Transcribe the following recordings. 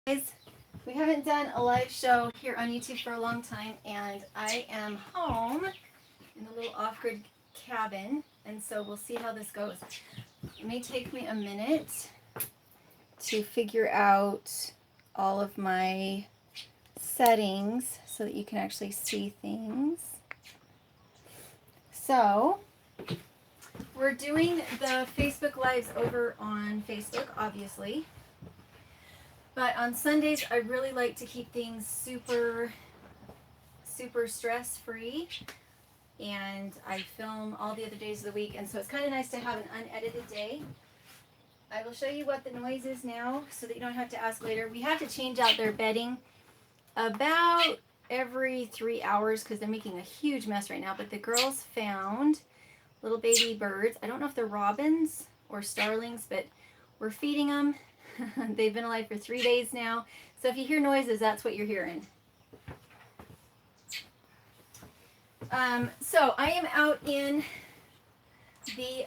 Guys, we haven't done a live show here on YouTube for a long time, and I am home in the little off-grid cabin, and so we'll see how this goes. It may take me a minute to figure out all of my settings so that you can actually see things. So, we're doing the Facebook Lives over on Facebook, obviously. But on Sundays, I really like to keep things super stress-free. And I film all the other days of the week. And so it's kind of nice to have an unedited day. I will show you what the noise is now so that you don't have to ask later. We have to change out their bedding about every 3 hours because they're making a huge mess right now. But the girls found little baby birds. I don't know if they're robins or starlings, but we're feeding them. They've been alive for 3 days now. So if you hear noises, that's what you're hearing. So I am out in the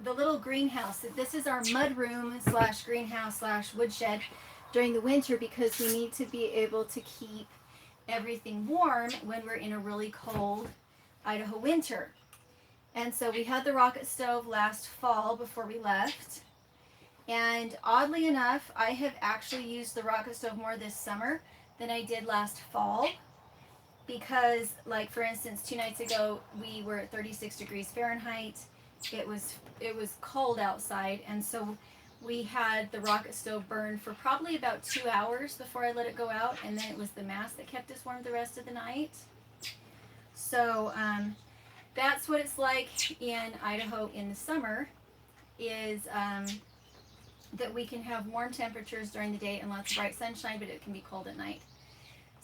little greenhouse. This is our mud room / greenhouse / woodshed during the winter because we need to be able to keep everything warm when we're in a really cold Idaho winter. And so we had the rocket stove last fall before we left. And oddly enough, I have actually used the rocket stove more this summer than I did last fall because, like, for instance, 2 nights ago, we were at 36 degrees Fahrenheit. It was cold outside, and so we had the rocket stove burn for probably about 2 hours before I let it go out, and then it was the mass that kept us warm the rest of the night. So that's what it's like in Idaho in the summer, is that we can have warm temperatures during the day and lots of bright sunshine, but it can be cold at night.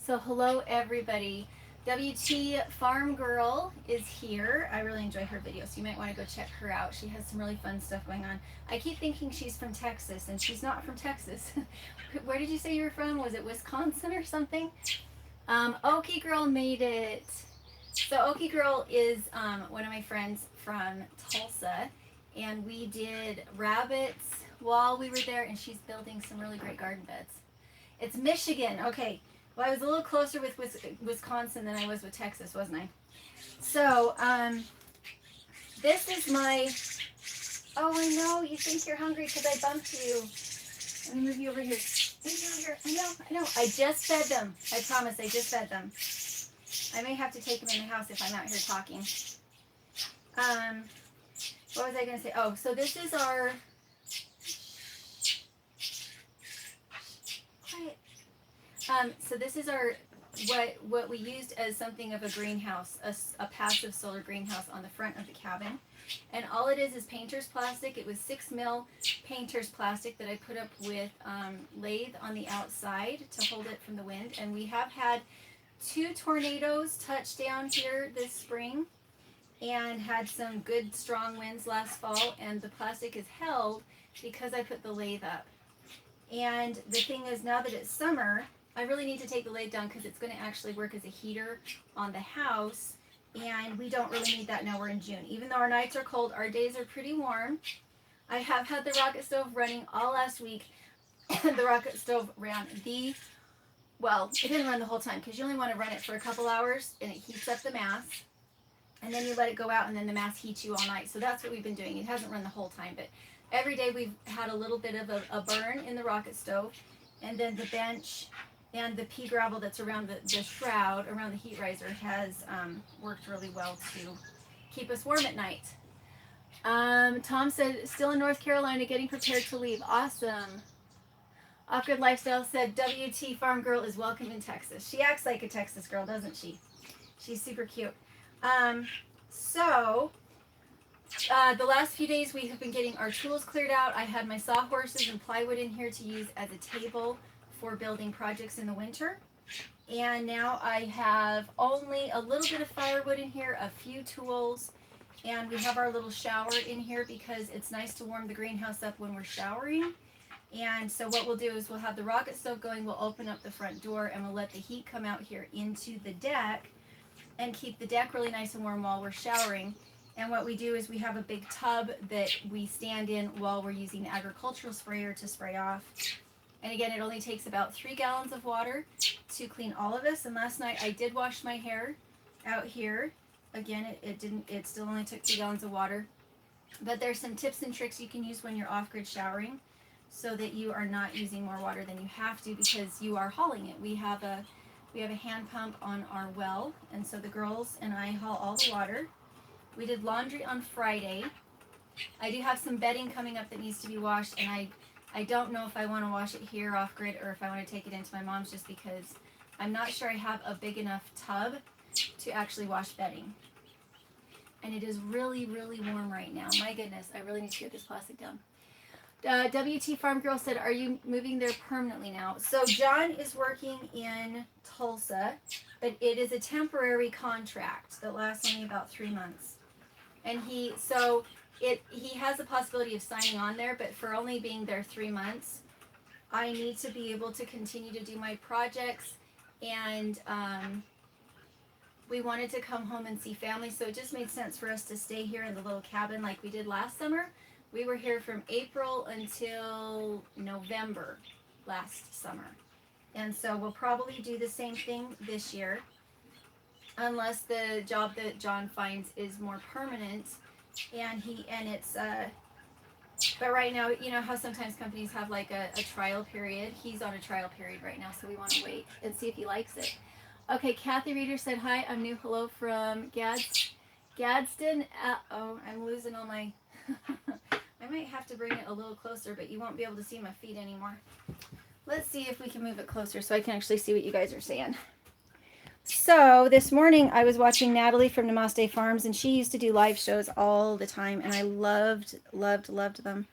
So hello everybody. WT Farm Girl is here. I really enjoy her videos, so you might want to go check her out. She has some really fun stuff going on. I keep thinking she's from Texas, and she's not from Texas. Where did you say you were from? Was it Wisconsin or something? Okie Girl made it. So Okie Girl is one of my friends from Tulsa, and we did rabbits while we were there, and she's building some really great garden beds. It's Michigan. Okay. Well, I was a little closer with Wisconsin than I was with Texas, wasn't I? So, this is my... Oh, I know. You think you're hungry because I bumped you. Let me move you over here. Move you over here. I know. I just fed them. I promise, I just fed them. I may have to take them in the house if I'm out here talking. What was I going to say? Oh, so this is our... So this is our what we used as something of a greenhouse, a passive solar greenhouse on the front of the cabin. And all it is painter's plastic. It was 6 mil painter's plastic that I put up with lathe on the outside to hold it from the wind. And we have had 2 tornadoes touch down here this spring and had some good strong winds last fall. And the plastic is held because I put the lathe up. And the thing is, now that it's summer, I really need to take the lathe down because it's going to actually work as a heater on the house, and we don't really need that now we're in June. Even though our nights are cold, our days are pretty warm. I have had the rocket stove running all last week. The rocket stove ran well, it didn't run the whole time because you only want to run it for a couple hours, and it heats up the mass, and then you let it go out, and then the mass heats you all night. So that's what we've been doing. It hasn't run the whole time, but every day we've had a little bit of a burn in the rocket stove, and then the bench and the pea gravel that's around the shroud, around the heat riser, has worked really well to keep us warm at night. Tom said, still in North Carolina, getting prepared to leave. Awesome. Off-Grid Lifestyle said, WT Farm Girl is welcome in Texas. She acts like a Texas girl, doesn't she? She's super cute. The last few days we have been getting our tools cleared out. I had my sawhorses and plywood in here to use as a table for building projects in the winter. And now I have only a little bit of firewood in here, a few tools, and we have our little shower in here because it's nice to warm the greenhouse up when we're showering. And so what we'll do is we'll have the rocket stove going, we'll open up the front door, and we'll let the heat come out here into the deck and keep the deck really nice and warm while we're showering. And what we do is we have a big tub that we stand in while we're using the agricultural sprayer to spray off And again, it only takes about 3 gallons of water to clean all of this. And last night I did wash my hair out here. Again, it still only took 3 gallons of water. But there's some tips and tricks you can use when you're off-grid showering so that you are not using more water than you have to, because you are hauling it. We have a hand pump on our well, and so the girls and I haul all the water. We did laundry on Friday. I do have some bedding coming up that needs to be washed, and I don't know if I want to wash it here off-grid or if I want to take it into my mom's, just because I'm not sure I have a big enough tub to actually wash bedding. And it is really, really warm right now. My goodness, I really need to get this plastic down. WT Farm Girl said, are you moving there permanently now? So John is working in Tulsa, but it is a temporary contract that lasts only about 3 months. And he has the possibility of signing on there, but for only being there 3 months, I need to be able to continue to do my projects, and we wanted to come home and see family, so it just made sense for us to stay here in the little cabin like we did last summer. We were here from April until November last summer. And so we'll probably do the same thing this year, unless the job that John finds is more permanent, but right now, you know how sometimes companies have like a trial period. He's on a trial period right now, so we want to wait and see if he likes it. Okay, Kathy Reader said, hi, I'm new. Hello from Gadsden. I'm losing all my... I might have to bring it a little closer, but you won't be able to see my feet anymore. Let's see if we can move it closer so I can actually see what you guys are saying. So this morning I was watching Natalie from Namaste Farms, and she used to do live shows all the time, and I loved them.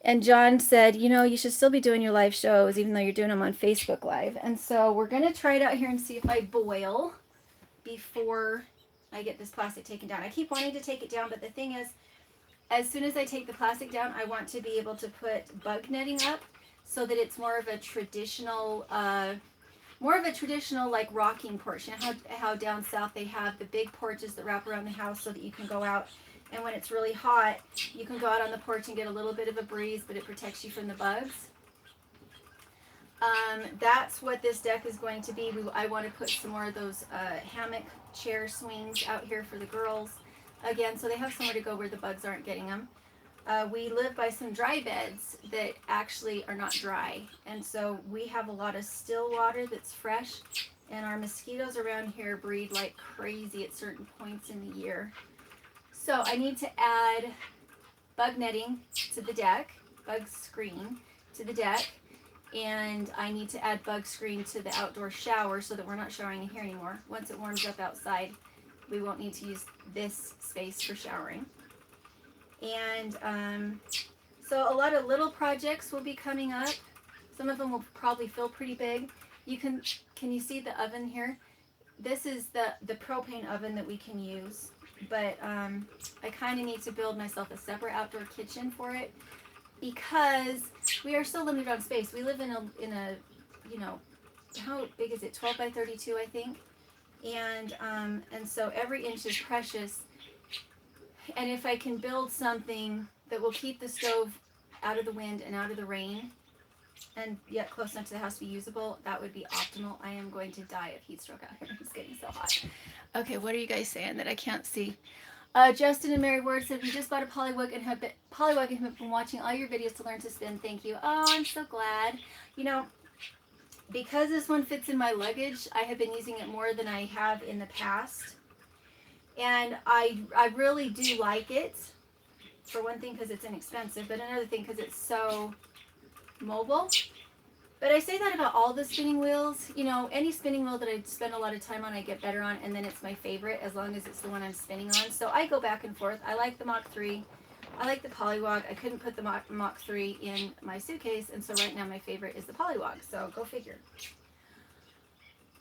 And John said, you should still be doing your live shows even though you're doing them on Facebook Live. And so we're going to try it out here and see if I boil before I get this plastic taken down. I keep wanting to take it down, but the thing is, as soon as I take the plastic down, I want to be able to put bug netting up so that it's more of a traditional like rocking porch. You know how down south they have the big porches that wrap around the house so that you can go out, and when it's really hot, you can go out on the porch and get a little bit of a breeze, but it protects you from the bugs. That's what this deck is going to be. I want to put some more of those hammock chair swings out here for the girls. Again, so they have somewhere to go where the bugs aren't getting them. We live by some dry beds that actually are not dry. And so we have a lot of still water that's fresh. And our mosquitoes around here breed like crazy at certain points in the year. So I need to add bug netting to the deck, bug screen to the deck. And I need to add bug screen to the outdoor shower so that we're not showering in here anymore. Once it warms up outside, we won't need to use this space for showering. And so a lot of little projects will be coming up. Some of them will probably feel pretty big. Can you see the oven here? This is the propane oven that we can use, but I kind of need to build myself a separate outdoor kitchen for it, because we are so limited on space. We live in a how big is it? 12 by 32, I think. And so every inch is precious. And if I can build something that will keep the stove out of the wind and out of the rain, and yet close enough to the house to be usable, that would be optimal. I am going to die of heat stroke out here. It's getting so hot. Okay, what are you guys saying that I can't see? Justin and Mary Ward said, we just bought a polywog and have been watching all your videos to learn to spin. Thank you. Oh, I'm so glad. Because this one fits in my luggage, I have been using it more than I have in the past. And I really do like it. For one thing, because it's inexpensive, but another thing, because it's so mobile. But I say that about all the spinning wheels. Any spinning wheel that I spend a lot of time on, I get better on, and then it's my favorite as long as it's the one I'm spinning on. So I go back and forth. I like the Mach 3. I like the polywog. I couldn't put the Mach 3 in my suitcase, and so right now my favorite is the polywog. So go figure.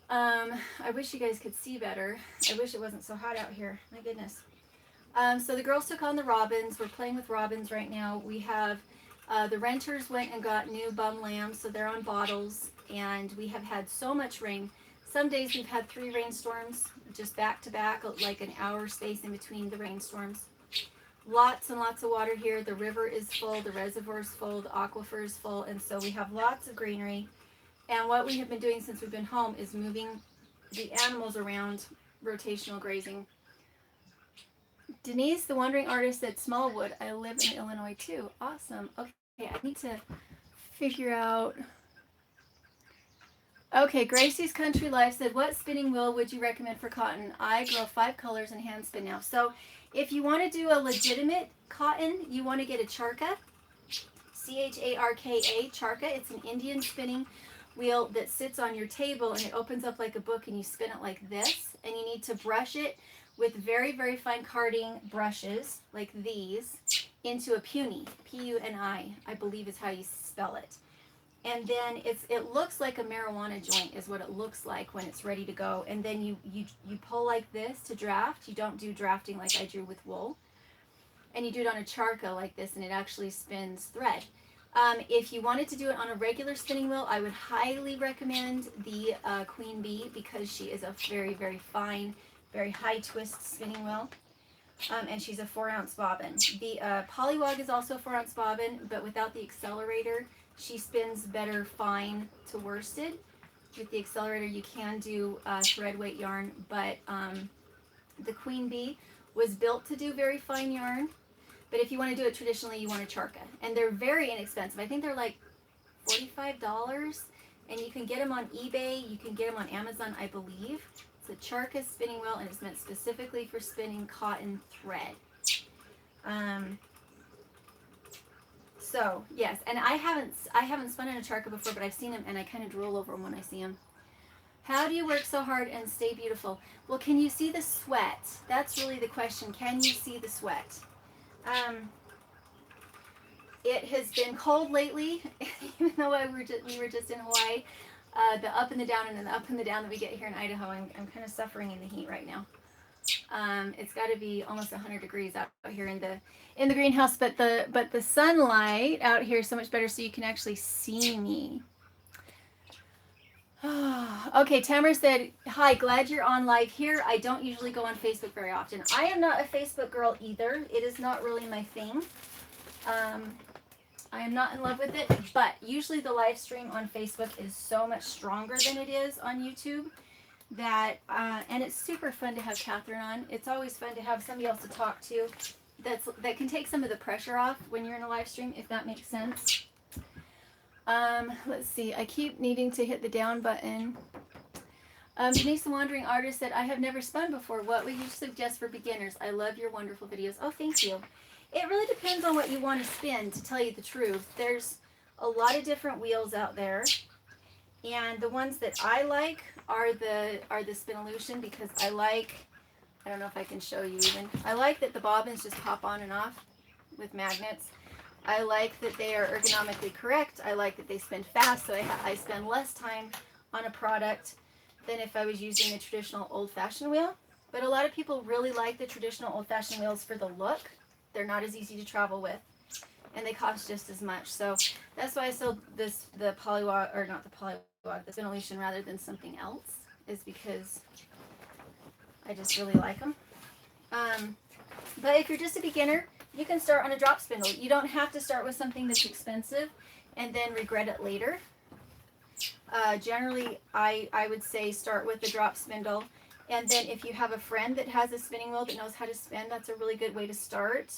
I wish you guys could see better. I wish it wasn't so hot out here. My goodness. So the girls took on the robins. We're playing with robins right now. We have the renters went and got new bum lambs, so they're on bottles, and we have had so much rain. Some days we've had 3 rainstorms just back to back, like an hour space in between the rainstorms. lots and lots of water here. The river is full, the reservoir is full, the aquifer is full, and so we have lots of greenery. And what we have been doing since we've been home is moving the animals around, rotational grazing. Denise, the wandering artist, said Smallwood. I live in Illinois too. Awesome. Okay, I need to figure out. Okay, Gracie's Country Life said, what spinning wheel would you recommend for cotton? I grow 5 colors and hand spin now. So if you want to do a legitimate cotton, you want to get a charka, C-H-A-R-K-A, charka. It's an Indian spinning wheel that sits on your table and it opens up like a book and you spin it like this. And you need to brush it with very, very fine carding brushes like these into a puny, P-U-N-I, I believe is how you spell it. And then it looks like a marijuana joint is what it looks like when it's ready to go. And then you pull like this to draft. You don't do drafting like I drew with wool. And you do it on a charcoal like this and it actually spins thread. If you wanted to do it on a regular spinning wheel, I would highly recommend the Queen Bee because she is a very, very fine, very high twist spinning wheel. And she's a 4-ounce bobbin. The Polywog is also a 4-ounce bobbin, but without the accelerator, she spins better fine to worsted. With the accelerator, you can do thread weight yarn, but the Queen Bee was built to do very fine yarn. But if you want to do it traditionally, you want a charka. And they're very inexpensive. I think they're like $45. And you can get them on eBay. You can get them on Amazon, I believe. It's a charka spinning wheel, and it's meant specifically for spinning cotton thread. So yes, and I haven't spun in a charka before, but I've seen them, and I kind of drool over them when I see them. How do you work so hard and stay beautiful? Well, can you see the sweat? That's really the question. Can you see the sweat? It has been cold lately, even though we were just in Hawaii. The up and the down and then the up and the down that we get here in Idaho, I'm kind of suffering in the heat right now. It's got to be almost 100 degrees out here in the greenhouse, but the sunlight out here is so much better, so you can actually see me. Okay, Tamara said, hi, glad you're on live here. I don't usually go on Facebook very often. I am not a Facebook girl either. It is not really my thing. I am not in love with it, but usually the live stream on Facebook is so much stronger than it is on YouTube that, and it's super fun to have Catherine on. It's always fun to have somebody else to talk to that can take some of the pressure off when you're in a live stream, if that makes sense. Let's see. I keep needing to hit the down button. Denise the Wandering Artist said, I have never spun before. What would you suggest for beginners? I love your wonderful videos. Oh, thank you. It really depends on what you want to spin, to tell you the truth. There's a lot of different wheels out there. And the ones that I like are the Spinolution, because I don't know if I can show you even. I like that the bobbins just pop on and off with magnets. I like that they are ergonomically correct. I like that they spin fast, so I spend less time on a product than if I was using a traditional old-fashioned wheel. But a lot of people really like the traditional old-fashioned wheels for the look. They're not as easy to travel with, and they cost just as much. So that's why I sold the Polywog, or not the Polywog, the Spinolution rather than something else, is because I just really like them. But if you're just a beginner, you can start on a drop spindle. You don't have to start with something that's expensive and then regret it later. Generally, I would say start with the drop spindle. And then if you have a friend that has a spinning wheel that knows how to spin, that's a really good way to start.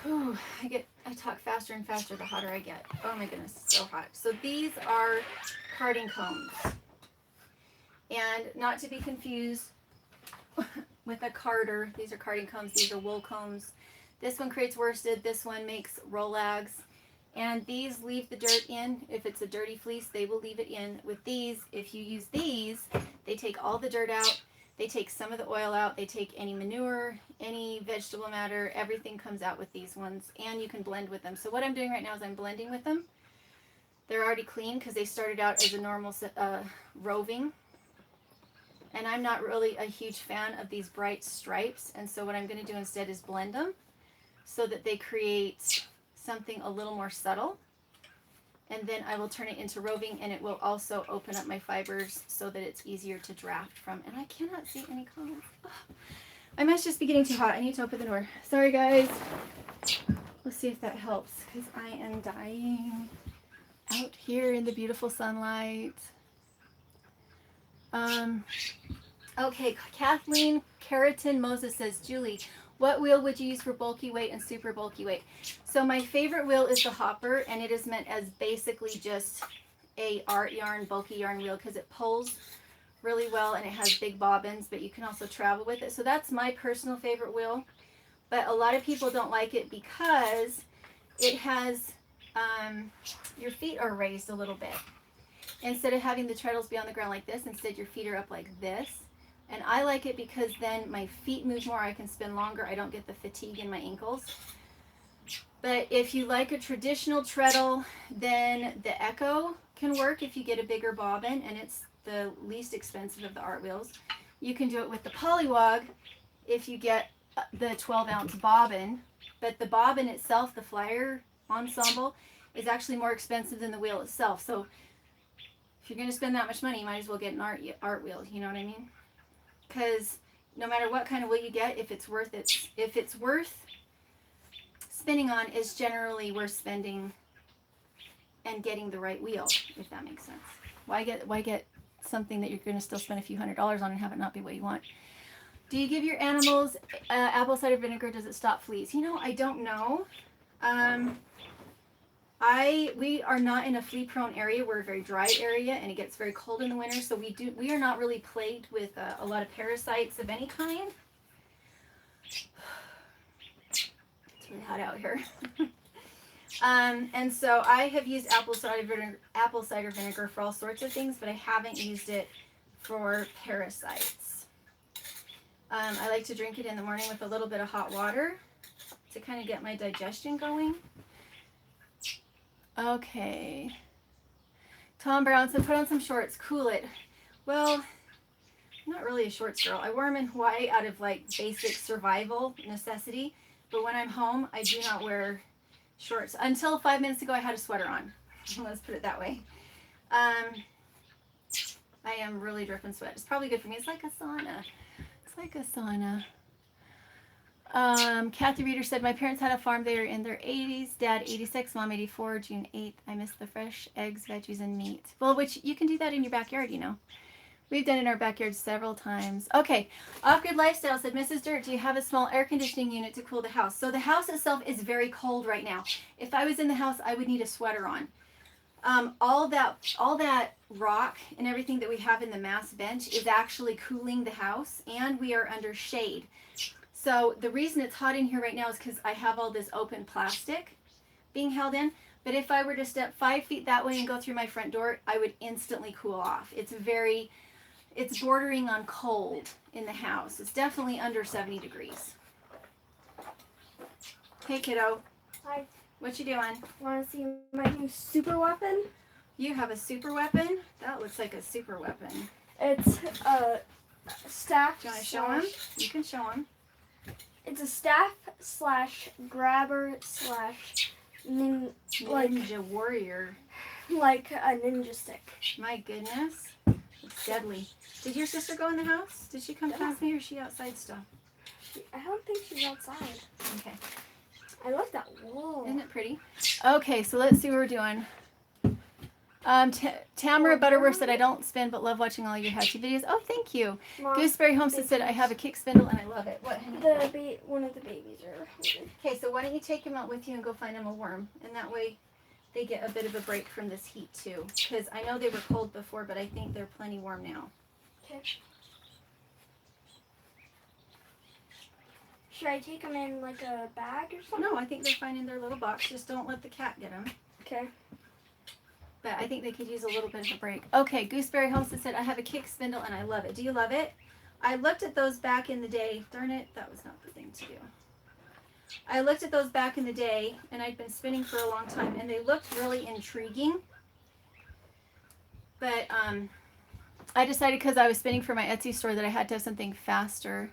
Whew, I talk faster and faster the hotter I get. Oh my goodness, it's so hot. So these are carding combs. And not to be confused with a carder. These are carding combs. These are wool combs. This one creates worsted. This one makes rollags. And these leave the dirt in. If it's a dirty fleece, they will leave it in. With these, if you use these, they take all the dirt out. They take some of the oil out. They take any manure, any vegetable matter. Everything comes out with these ones. And you can blend with them. So what I'm doing right now is I'm blending with them. They're already clean because they started out as a normal roving. And I'm not really a huge fan of these bright stripes. And so what I'm going to do instead is blend them so that they create something a little more subtle, and then I will turn it into roving, and it will also open up my fibers so that it's easier to draft from. And I cannot see any comments. Oh. I must just be getting too hot. I need to open the door. Sorry, guys. Let's see if that helps, because I am dying out here in the beautiful sunlight. Okay, Kathleen Keratin Moses says, Julie, what wheel would you use for bulky weight and super bulky weight? So my favorite wheel is the hopper, and it is meant as basically just a art yarn, bulky yarn wheel, because it pulls really well and it has big bobbins, but you can also travel with it. So that's my personal favorite wheel. But a lot of people don't like it because it has, your feet are raised a little bit. Instead of having the treadles be on the ground like this, instead your feet are up like this. And I like it because then my feet move more, I can spin longer, I don't get the fatigue in my ankles. But if you like a traditional treadle, then the Echo can work if you get a bigger bobbin, and it's the least expensive of the art wheels. You can do it with the Polywog if you get the 12-ounce bobbin, but the bobbin itself, the Flyer Ensemble, is actually more expensive than the wheel itself. So if you're going to spend that much money, you might as well get an art wheel, you know what I mean? Because no matter what kind of wheel you get, if it's worth spinning on, is generally worth spending and getting the right wheel, if that makes sense. Why get something that you're going to still spend a few $100s on and have it not be what you want? Do you give your animals apple cider vinegar? Does it stop fleas? You know, I don't know. We are not in a flea prone area. We're a very dry area, and it gets very cold in the winter, so we are not really plagued with a lot of parasites of any kind. It's really hot out here. And so I have used apple cider vinegar for all sorts of things, but I haven't used it for parasites. I like to drink it in the morning with a little bit of hot water to kind of get my digestion going. Okay. Tom Brown said, put on some shorts, cool it. Well, I'm not really a shorts girl. I wear them in Hawaii out of like basic survival necessity, but when I'm home, I do not wear shorts. Until 5 minutes ago, I had a sweater on. Let's put it that way. I am really dripping sweat. It's probably good for me. It's like a sauna. It's like a sauna. Kathy Reeder said, my parents had a farm. They were in their 80s. Dad 86, Mom 84, June 8th. I miss the fresh eggs, veggies, and meat. Well, which you can do that in your backyard, you know. We've done it in our backyard several times. Okay, Off-Grid Lifestyle said, Mrs. Dirt, do you have a small air conditioning unit to cool the house? So the house itself is very cold right now. If I was in the house, I would need a sweater on. All that rock and everything that we have in the mass bench is actually cooling the house, and we are under shade. So the reason it's hot in here right now is because I have all this open plastic being held in. But if I were to step 5 feet that way and go through my front door, I would instantly cool off. It's bordering on cold in the house. It's definitely under 70 degrees. Hey, kiddo. Hi. What you doing? Want to see my new super weapon? You have a super weapon? That looks like a super weapon. It's a staff. Do you want to show him? You can show him. It's a staff slash grabber slash ninja warrior. Like a ninja stick. My goodness. It's deadly. Did your sister go in the house? Did she come past me, or is she outside still? I don't think she's outside. Okay. I love that wall. Isn't it pretty? Okay, so let's see what we're doing. Tamara Butterworth said, I don't spin but love watching all your hatchy videos. Oh, thank you. Mom, Gooseberry Homestead said, I have a kick spindle and I love it. What? One of the babies are. Okay, so why don't you take him out with you and go find him a worm, and that way they get a bit of a break from this heat too. Because I know they were cold before, but I think they're plenty warm now. Okay. Should I take them in like a bag or something? No, I think they're fine in their little box. Just don't let the cat get them. Okay. But I think they could use a little bit of a break. Okay, Gooseberry Homestead said, I have a kick spindle and I love it. Do you love it? I looked at those back in the day. Darn it, that was not the thing to do. I looked at those back in the day, and I'd been spinning for a long time, and they looked really intriguing. But I decided, because I was spinning for my Etsy store, that I had to have something faster.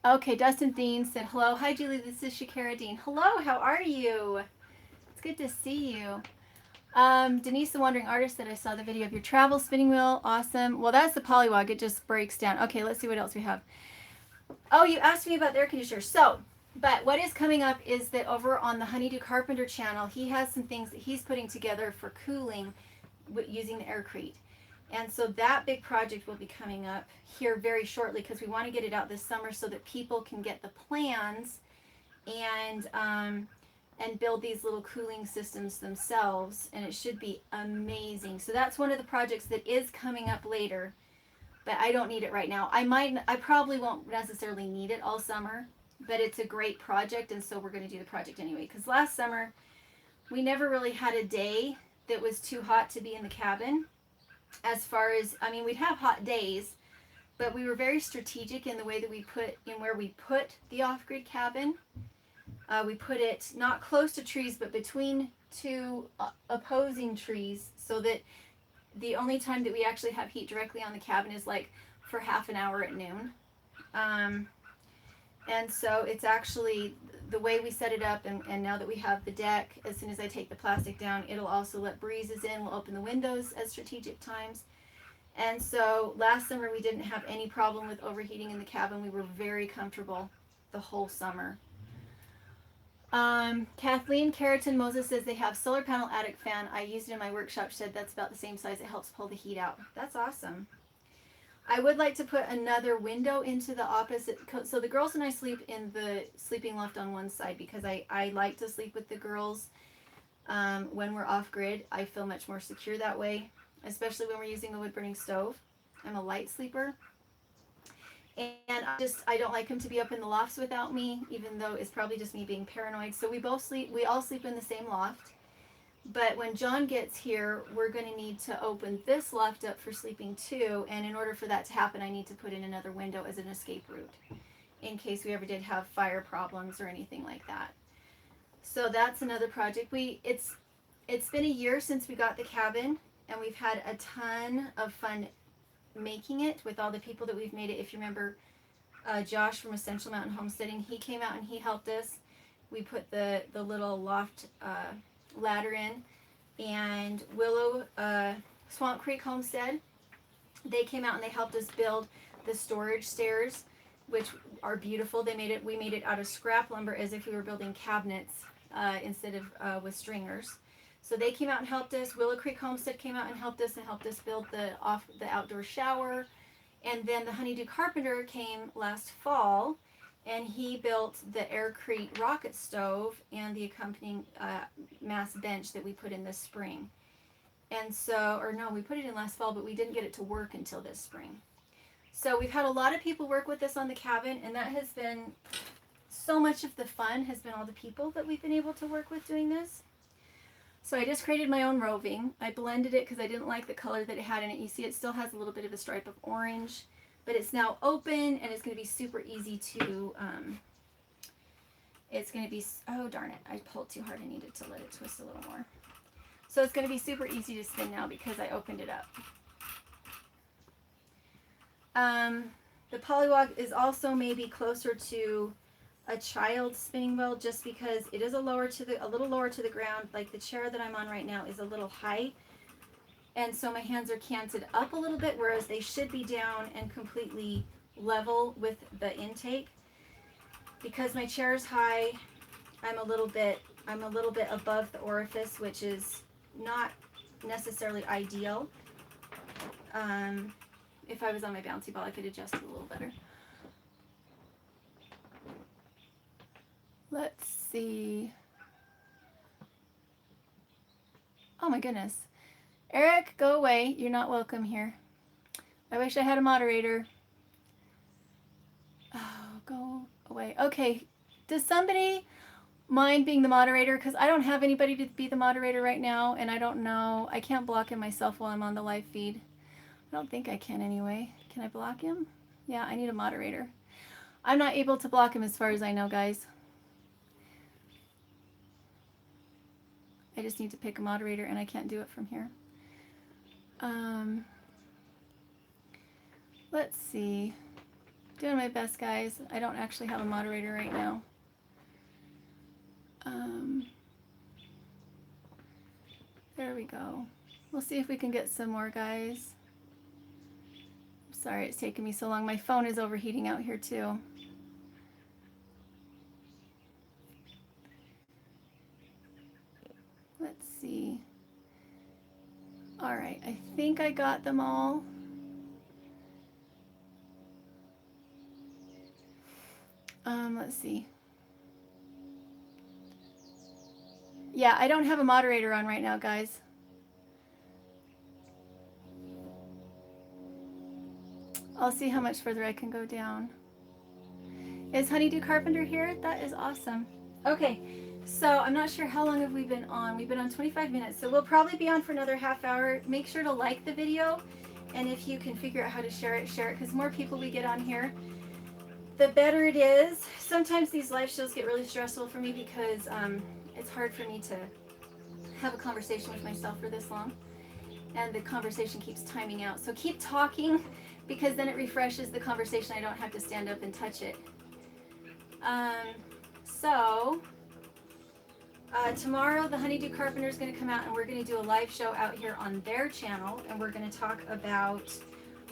Okay, Dustin Dean said, hello. Hi, Julie. This is Shakira Dean. Hello, how are you? It's good to see you. Denise, the Wandering Artist, said, I saw the video of your travel spinning wheel. Awesome. Well, that's the Polywog. It just breaks down. Okay, let's see what else we have. Oh, you asked me about the air conditioner. So, but what is coming up is that over on the Honeydew Carpenter channel, he has some things that he's putting together for cooling using the aircrete. And so that big project will be coming up here very shortly because we want to get it out this summer so that people can get the plans and build these little cooling systems themselves, and it should be amazing. So that's one of the projects that is coming up later, but I don't need it right now. I probably won't necessarily need it all summer, but it's a great project, and so we're going to do the project anyway. Because last summer we never really had a day that was too hot to be in the cabin. As far as, I mean, we'd have hot days, but we were very strategic in the way that we put in where we put the off-grid cabin. We put it not close to trees, but between two opposing trees, so that the only time that we actually have heat directly on the cabin is like for half an hour at noon. And so it's actually the way we set it up, and now that we have the deck, as soon as I take the plastic down, it'll also let breezes in. We'll open the windows at strategic times. And so last summer we didn't have any problem with overheating in the cabin. We were very comfortable the whole summer. Kathleen Carrington Moses says they have solar panel attic fan. I used it in my workshop shed. That's about the same size. It helps pull the heat out. That's awesome. I would like to put another window into the opposite. So the girls and I sleep in the sleeping loft on one side because I like to sleep with the girls when we're off grid. I feel much more secure that way, especially when we're using the wood burning stove. I'm a light sleeper. And I don't like him to be up in the lofts without me, even though it's probably just me being paranoid. So we all sleep in the same loft. But when John gets here, we're going to need to open this loft up for sleeping too. And in order for that to happen, I need to put in another window as an escape route in case we ever did have fire problems or anything like that. So that's another project. It's been a year since we got the cabin, and we've had a ton of fun making it with all the people that we've made it. If you remember Josh from Essential Mountain Homesteading, he came out and he helped us. We put the little loft ladder in, and Willow Swamp Creek Homestead, they came out and they helped us build the storage stairs, which are beautiful. We made it out of scrap lumber as if we were building cabinets instead of with stringers. So they came out and helped us. Willow Creek Homestead came out and helped us build the outdoor shower. And then the Honeydew Carpenter came last fall, and he built the Aircrete rocket stove and the accompanying mass bench that we put in this spring. And so, or no, we put it in last fall, but we didn't get it to work until this spring. So we've had a lot of people work with us on the cabin, and that has been so much of the fun, has been all the people that we've been able to work with doing this. So I just created my own roving. I blended it because I didn't like the color that it had in it. You see it still has a little bit of a stripe of orange, but it's now open, and it's going to be super easy to, it's going to be, oh darn it, I pulled too hard. I needed to let it twist a little more. So it's going to be super easy to spin now because I opened it up. The Polywog is also maybe closer to a child spinning wheel, just because it is a little lower to the ground. Like the chair that I'm on right now is a little high, and so my hands are canted up a little bit, whereas they should be down and completely level with the intake. Because my chair is high, I'm a little bit above the orifice, which is not necessarily ideal. If I was on my bouncy ball, I could adjust it a little better. Let's see. Oh my goodness. Eric, go away. You're not welcome here. I wish I had a moderator. Oh, go away. Okay. Does somebody mind being the moderator? Because I don't have anybody to be the moderator right now, and I don't know. I can't block him myself while I'm on the live feed. I don't think I can anyway. Can I block him? Yeah, I need a moderator. I'm not able to block him as far as I know, guys. I just need to pick a moderator, and I can't do it from here. Let's see. Doing my best, guys. I don't actually have a moderator right now. There we go. We'll see if we can get some more, guys. Sorry it's taking me so long. My phone is overheating out here, too. All right, I think I got them all. Let's see. Yeah, I don't have a moderator on right now, guys. I'll see how much further I can go down. Is Honeydew Carpenter here? That is awesome. Okay, so I'm not sure how long have we been on. We've been on 25 minutes, so we'll probably be on for another half hour. Make sure to like the video, and if you can figure out how to share it, because the more people we get on here, the better it is. Sometimes these live shows get really stressful for me because it's hard for me to have a conversation with myself for this long, and the conversation keeps timing out. So keep talking, because then it refreshes the conversation. I don't have to stand up and touch it. Tomorrow the Honeydew Carpenter is going to come out, and we're going to do a live show out here on their channel, and we're going to talk about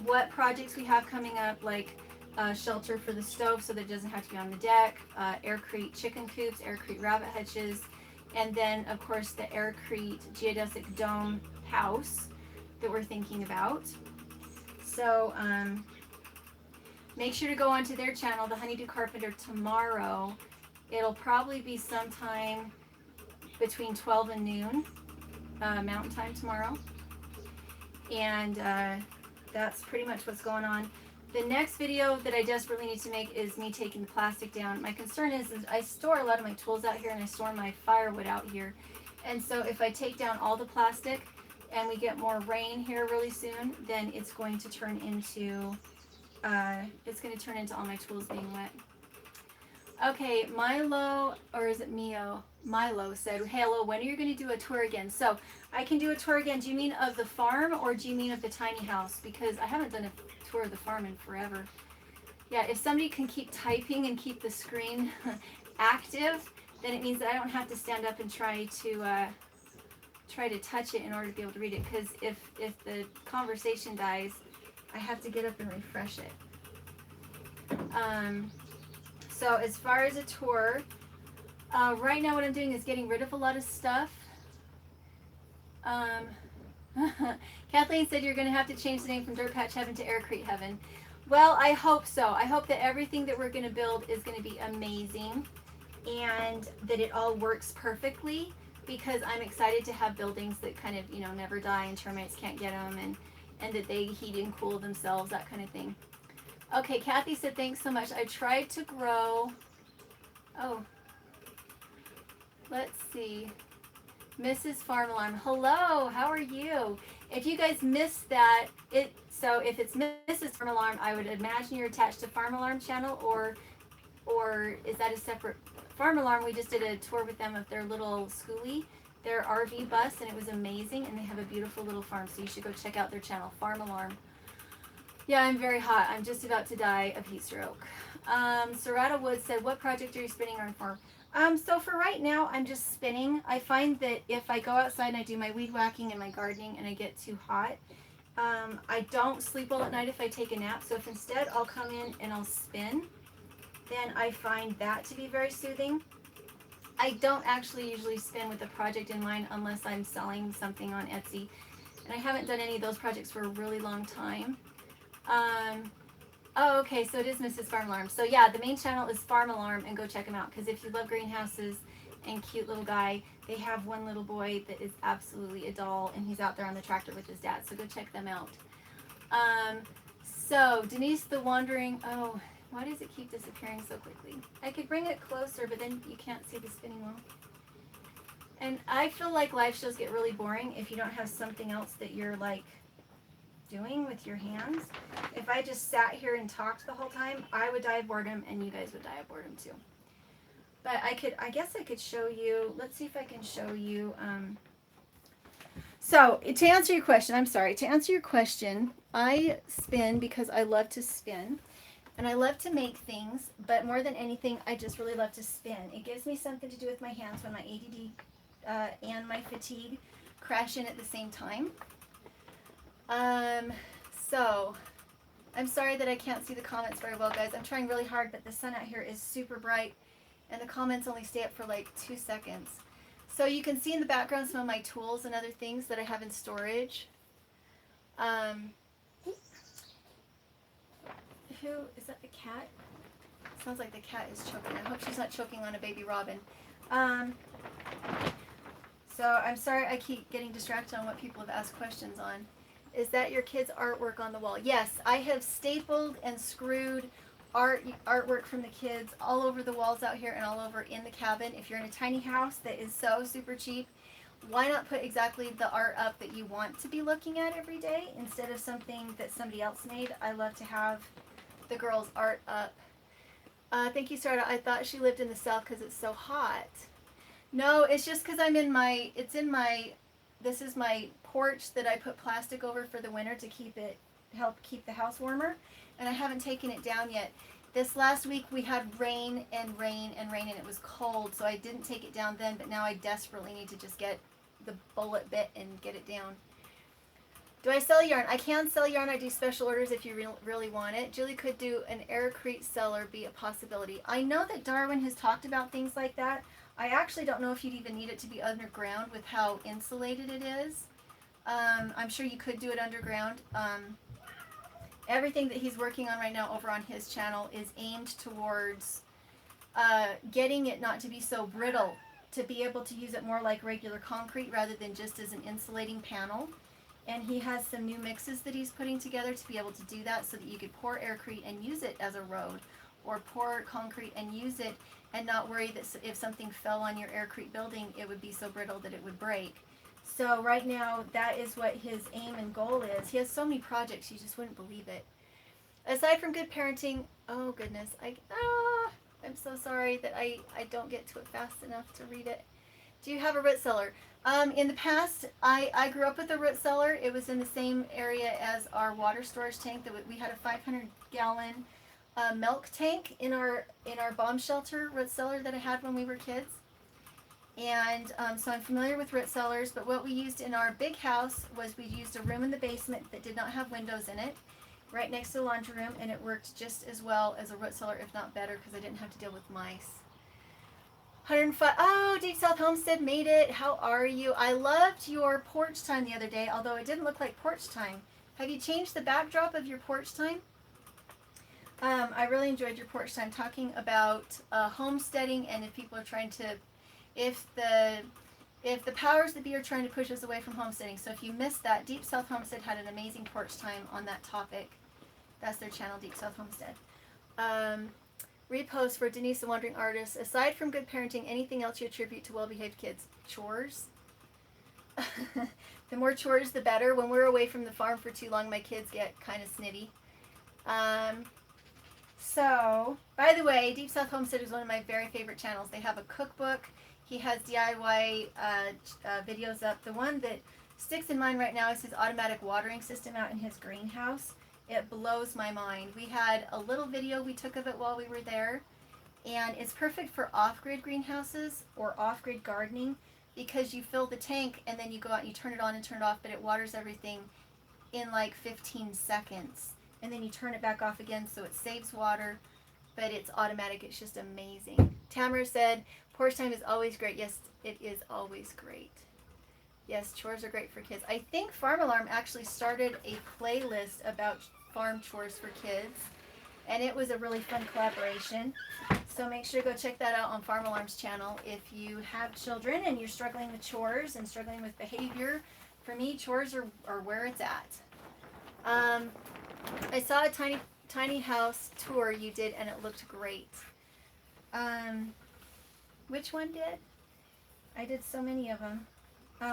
what projects we have coming up, like shelter for the stove so that it doesn't have to be on the deck, aircrete chicken coops, aircrete rabbit hutches, and then of course the aircrete geodesic dome house that we're thinking about. So make sure to go onto their channel, the Honeydew Carpenter, tomorrow. It'll probably be sometime between 12 and noon Mountain Time tomorrow. And that's pretty much what's going on. The next video that I desperately need to make is me taking the plastic down. My concern is I store a lot of my tools out here, and I store my firewood out here. And so if I take down all the plastic and we get more rain here really soon, then it's going to turn into all my tools being wet. Okay, Milo, or is it Mio? Milo said, hello, when are you going to do a tour again? So I can do a tour again. Do you mean of the farm, or do you mean of the tiny house? Because I haven't done a tour of the farm in forever. Yeah, if somebody can keep typing and keep the screen active, then it means that I don't have to stand up and try to touch it in order to be able to read it. Because if the conversation dies, I have to get up and refresh it. So as far as a tour, right now what I'm doing is getting rid of a lot of stuff. Kathleen said you're going to have to change the name from Dirtpatcheaven to Aircrete Heaven. Well, I hope so. I hope that everything that we're going to build is going to be amazing, and that it all works perfectly, because I'm excited to have buildings that kind of, never die and termites can't get them, and that they heat and cool themselves, that kind of thing. Okay, Kathy said, thanks so much. I tried to grow, let's see, Mrs. Farm Alarm. Hello, how are you? If you guys missed that, so if it's Mrs. Farm Alarm, I would imagine you're attached to Farm Alarm channel, or is that a separate Farm Alarm? We just did a tour with them of their little schoolie, their RV bus, and it was amazing, and they have a beautiful little farm, so you should go check out their channel, Farm Alarm. Yeah, I'm very hot. I'm just about to die of heat stroke. Serrata Wood said, what project are you spinning on for? So for right now, I'm just spinning. I find that if I go outside and I do my weed whacking and my gardening and I get too hot, I don't sleep well at night if I take a nap. So if instead I'll come in and I'll spin, then I find that to be very soothing. I don't actually usually spin with a project in mind unless I'm selling something on Etsy. And I haven't done any of those projects for a really long time. Oh, okay, so it is Mrs. Farm Alarm. So yeah, the main channel is Farm Alarm, and go check them out, because if you love greenhouses and cute little guy, they have one little boy that is absolutely a doll, and he's out there on the tractor with his dad, so go check them out. So Denise the Wandering, why does it keep disappearing so quickly? I could bring it closer, but then you can't see the spinning wheel. And I feel like live shows get really boring if you don't have something else that you're like doing with your hands. If I just sat here and talked the whole time, I would die of boredom, and you guys would die of boredom too. But I guess I could show you, let's see if I can show you, so to answer your question, I spin because I love to spin, and I love to make things, but more than anything, I just really love to spin. It gives me something to do with my hands when my ADD and my fatigue crash in at the same time. So I'm sorry that I can't see the comments very well, guys. I'm trying really hard, but the sun out here is super bright, and the comments only stay up for like 2 seconds. So you can see in the background some of my tools and other things that I have in storage. Who is that? The cat? Sounds like the cat is choking. I hope she's not choking on a baby robin. So I'm sorry I keep getting distracted on what people have asked questions on. Is that your kids' artwork on the wall? Yes, I have stapled and screwed artwork from the kids all over the walls out here and all over in the cabin. If you're in a tiny house that is so super cheap, why not put exactly the art up that you want to be looking at every day instead of something that somebody else made? I love to have the girls' art up. Thank you, Sarah. I thought she lived in the south because it's so hot. No, it's just because this is my porch that I put plastic over for the winter to help keep the house warmer. And I haven't taken it down yet. This last week we had rain and it was cold, so I didn't take it down then, but now I desperately need to just get the bullet bit and get it down. Do I sell yarn? I can sell yarn. I do special orders if you really want it. Julie, could do an aircrete cellar be a possibility? I know that Darwin has talked about things like that. I actually don't know if you'd even need it to be underground with how insulated it is. I'm sure you could do it underground. Everything that he's working on right now over on his channel is aimed towards getting it not to be so brittle, to be able to use it more like regular concrete rather than just as an insulating panel. And he has some new mixes that he's putting together to be able to do that so that you could pour aircrete and use it as a road, or pour concrete and use it and not worry that if something fell on your aircrete building, it would be so brittle that it would break. So right now, that is what his aim and goal is. He has so many projects, you just wouldn't believe it. Aside from good parenting, oh goodness, I'm so sorry that I don't get to it fast enough to read it. Do you have a root cellar? In the past, I grew up with a root cellar. It was in the same area as our water storage tank. That we had a 500-gallon milk tank in our bomb shelter root cellar that I had when we were kids. And so I'm familiar with root cellars, but what we used in our big house was we used a room in the basement that did not have windows in it, right next to the laundry room, and it worked just as well as a root cellar, if not better, because I didn't have to deal with mice. 105. Oh, Deep South Homestead made it. How are you? I loved your porch time the other day, although it didn't look like porch time. Have you changed the backdrop of your porch time? I really enjoyed your porch time talking about homesteading, and if people are trying to, if the powers that be are trying to push us away from homesteading. So if you missed that, Deep South Homestead had an amazing porch time on that topic. That's their channel, Deep South Homestead. Repost for Denise the Wandering Artist. Aside from good parenting, anything else you attribute to well-behaved kids? Chores? The more chores, the better. When we're away from the farm for too long, my kids get kind of snitty. So, by the way, Deep South Homestead is one of my very favorite channels. They have a cookbook. He has DIY videos up. The one that sticks in mind right now is his automatic watering system out in his greenhouse. It blows my mind. We had a little video we took of it while we were there, and it's perfect for off-grid greenhouses or off-grid gardening because you fill the tank and then you go out and you turn it on and turn it off, but it waters everything in like 15 seconds. And then you turn it back off again, so it saves water, but it's automatic. It's just amazing. Tamara said, porch time is always great. Yes, it is always great. Yes, chores are great for kids. I think Farm Alarm actually started a playlist about farm chores for kids, and it was a really fun collaboration. So make sure to go check that out on Farm Alarm's channel if you have children and you're struggling with chores and struggling with behavior. For me, chores are where it's at. I saw a tiny house tour you did, and it looked great. Which one did? I did so many of them.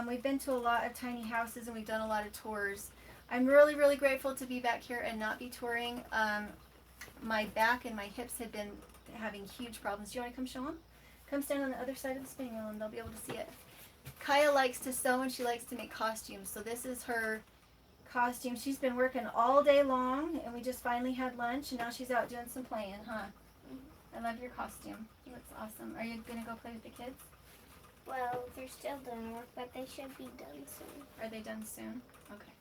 We've been to a lot of tiny houses and we've done a lot of tours. I'm really, really grateful to be back here and not be touring. My back and my hips had been having huge problems. Do you want to come show them? Come stand on the other side of the spinning wheel and they'll be able to see it. Kaya likes to sew and she likes to make costumes. So this is her costume. She's been working all day long and we just finally had lunch and now she's out doing some playing, huh? I love your costume. It looks awesome. Are you going to go play with the kids? Well, they're still doing work, but they should be done soon. Are they done soon? Okay.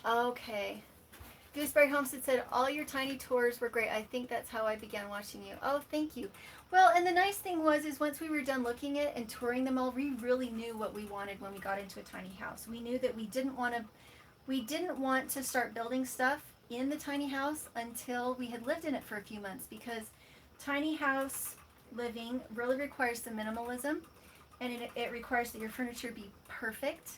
Okay. Gooseberry Homestead said, all your tiny tours were great. I think that's how I began watching you. Oh, thank you. Well, and the nice thing was once we were done looking at and touring them all, we really knew what we wanted when we got into a tiny house. We knew that we we didn't want to start building stuff in the tiny house until we had lived in it for a few months, because tiny house living really requires some minimalism, and it requires that your furniture be perfect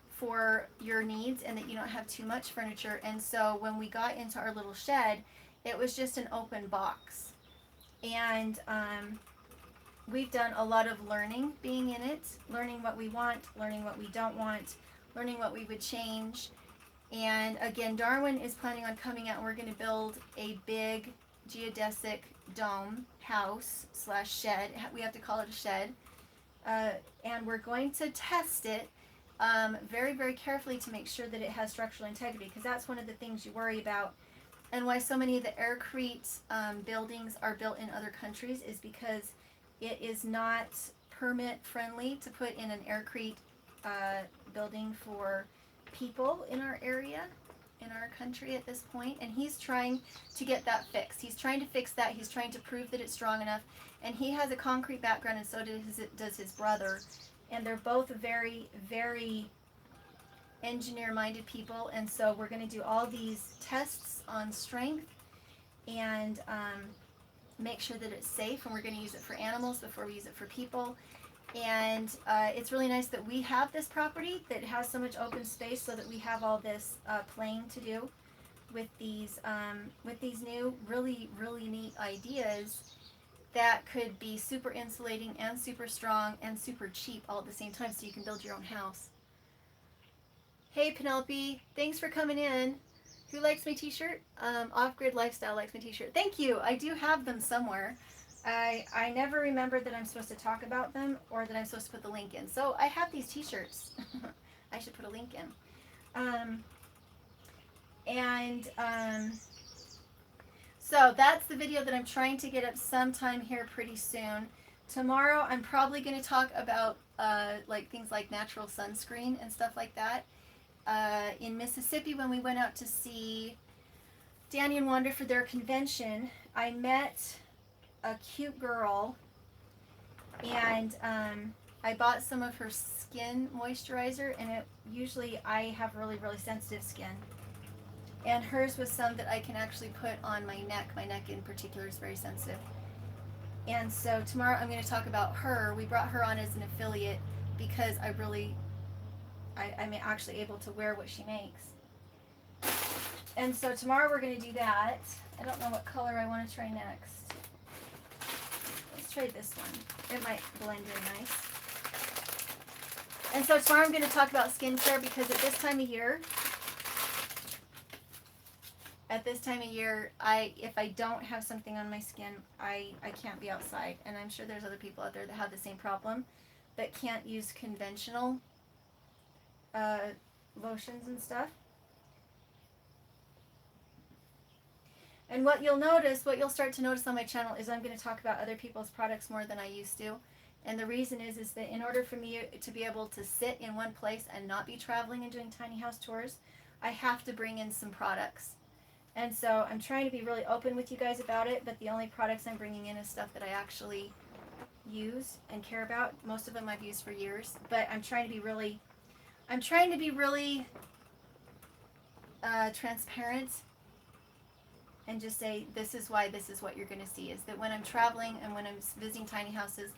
for your needs and that you don't have too much furniture. And so when we got into our little shed, it was just an open box. And we've done a lot of learning being in it, learning what we want, learning what we don't want, learning what we would change. And again, Darwin is planning on coming out, and we're going to build a big geodesic dome house slash shed. We have to call it a shed. And we're going to test it very, very carefully to make sure that it has structural integrity, because that's one of the things you worry about, and why so many of the aircrete buildings are built in other countries is because it is not permit friendly to put in an aircrete building for people in our area, in our country at this point. And he's trying to get that fixed. He's trying to fix that. He's trying to prove that it's strong enough. And he has a concrete background, and so does his brother. And they're both very, very engineer-minded people. And so we're going to do all these tests on strength and make sure that it's safe. And we're going to use it for animals before we use it for people. And it's really nice that we have this property that has so much open space, so that we have all this playing to do with these new really, really neat ideas that could be super insulating and super strong and super cheap all at the same time, so you can build your own house. Hey Penelope, thanks for coming in. Who likes my t-shirt? Off-Grid Lifestyle likes my t-shirt. Thank you. I do have them somewhere. I never remember that I'm supposed to talk about them, or that I'm supposed to put the link in. So I have these t-shirts. I should put a link in. So that's the video that I'm trying to get up sometime here pretty soon. Tomorrow I'm probably going to talk about like things like natural sunscreen and stuff like that. In Mississippi, when we went out to see Danny and Wanda for their convention, I met a cute girl, and I bought some of her skin moisturizer, and usually I have really, really sensitive skin, and hers was some that I can actually put on my neck. My neck in particular is very sensitive. And so tomorrow I'm going to talk about her. We brought her on as an affiliate because I'm actually able to wear what she makes. And so tomorrow we're going to do that. I don't know what color I want to try next. Let's try this one. It might blend in nice. And so tomorrow I'm going to talk about skincare, because at this time of year, if I don't have something on my skin, I can't be outside. And I'm sure there's other people out there that have the same problem, but can't use conventional lotions and stuff. And what you'll start to notice on my channel is I'm going to talk about other people's products more than I used to. And the reason is that in order for me to be able to sit in one place and not be traveling and doing tiny house tours, I have to bring in some products. And so I'm trying to be really open with you guys about it, but the only products I'm bringing in is stuff that I actually use and care about. Most of them I've used for years, but I'm trying to be really transparent and just say, this is why this is what you're going to see, is that when I'm traveling and when I'm visiting tiny houses,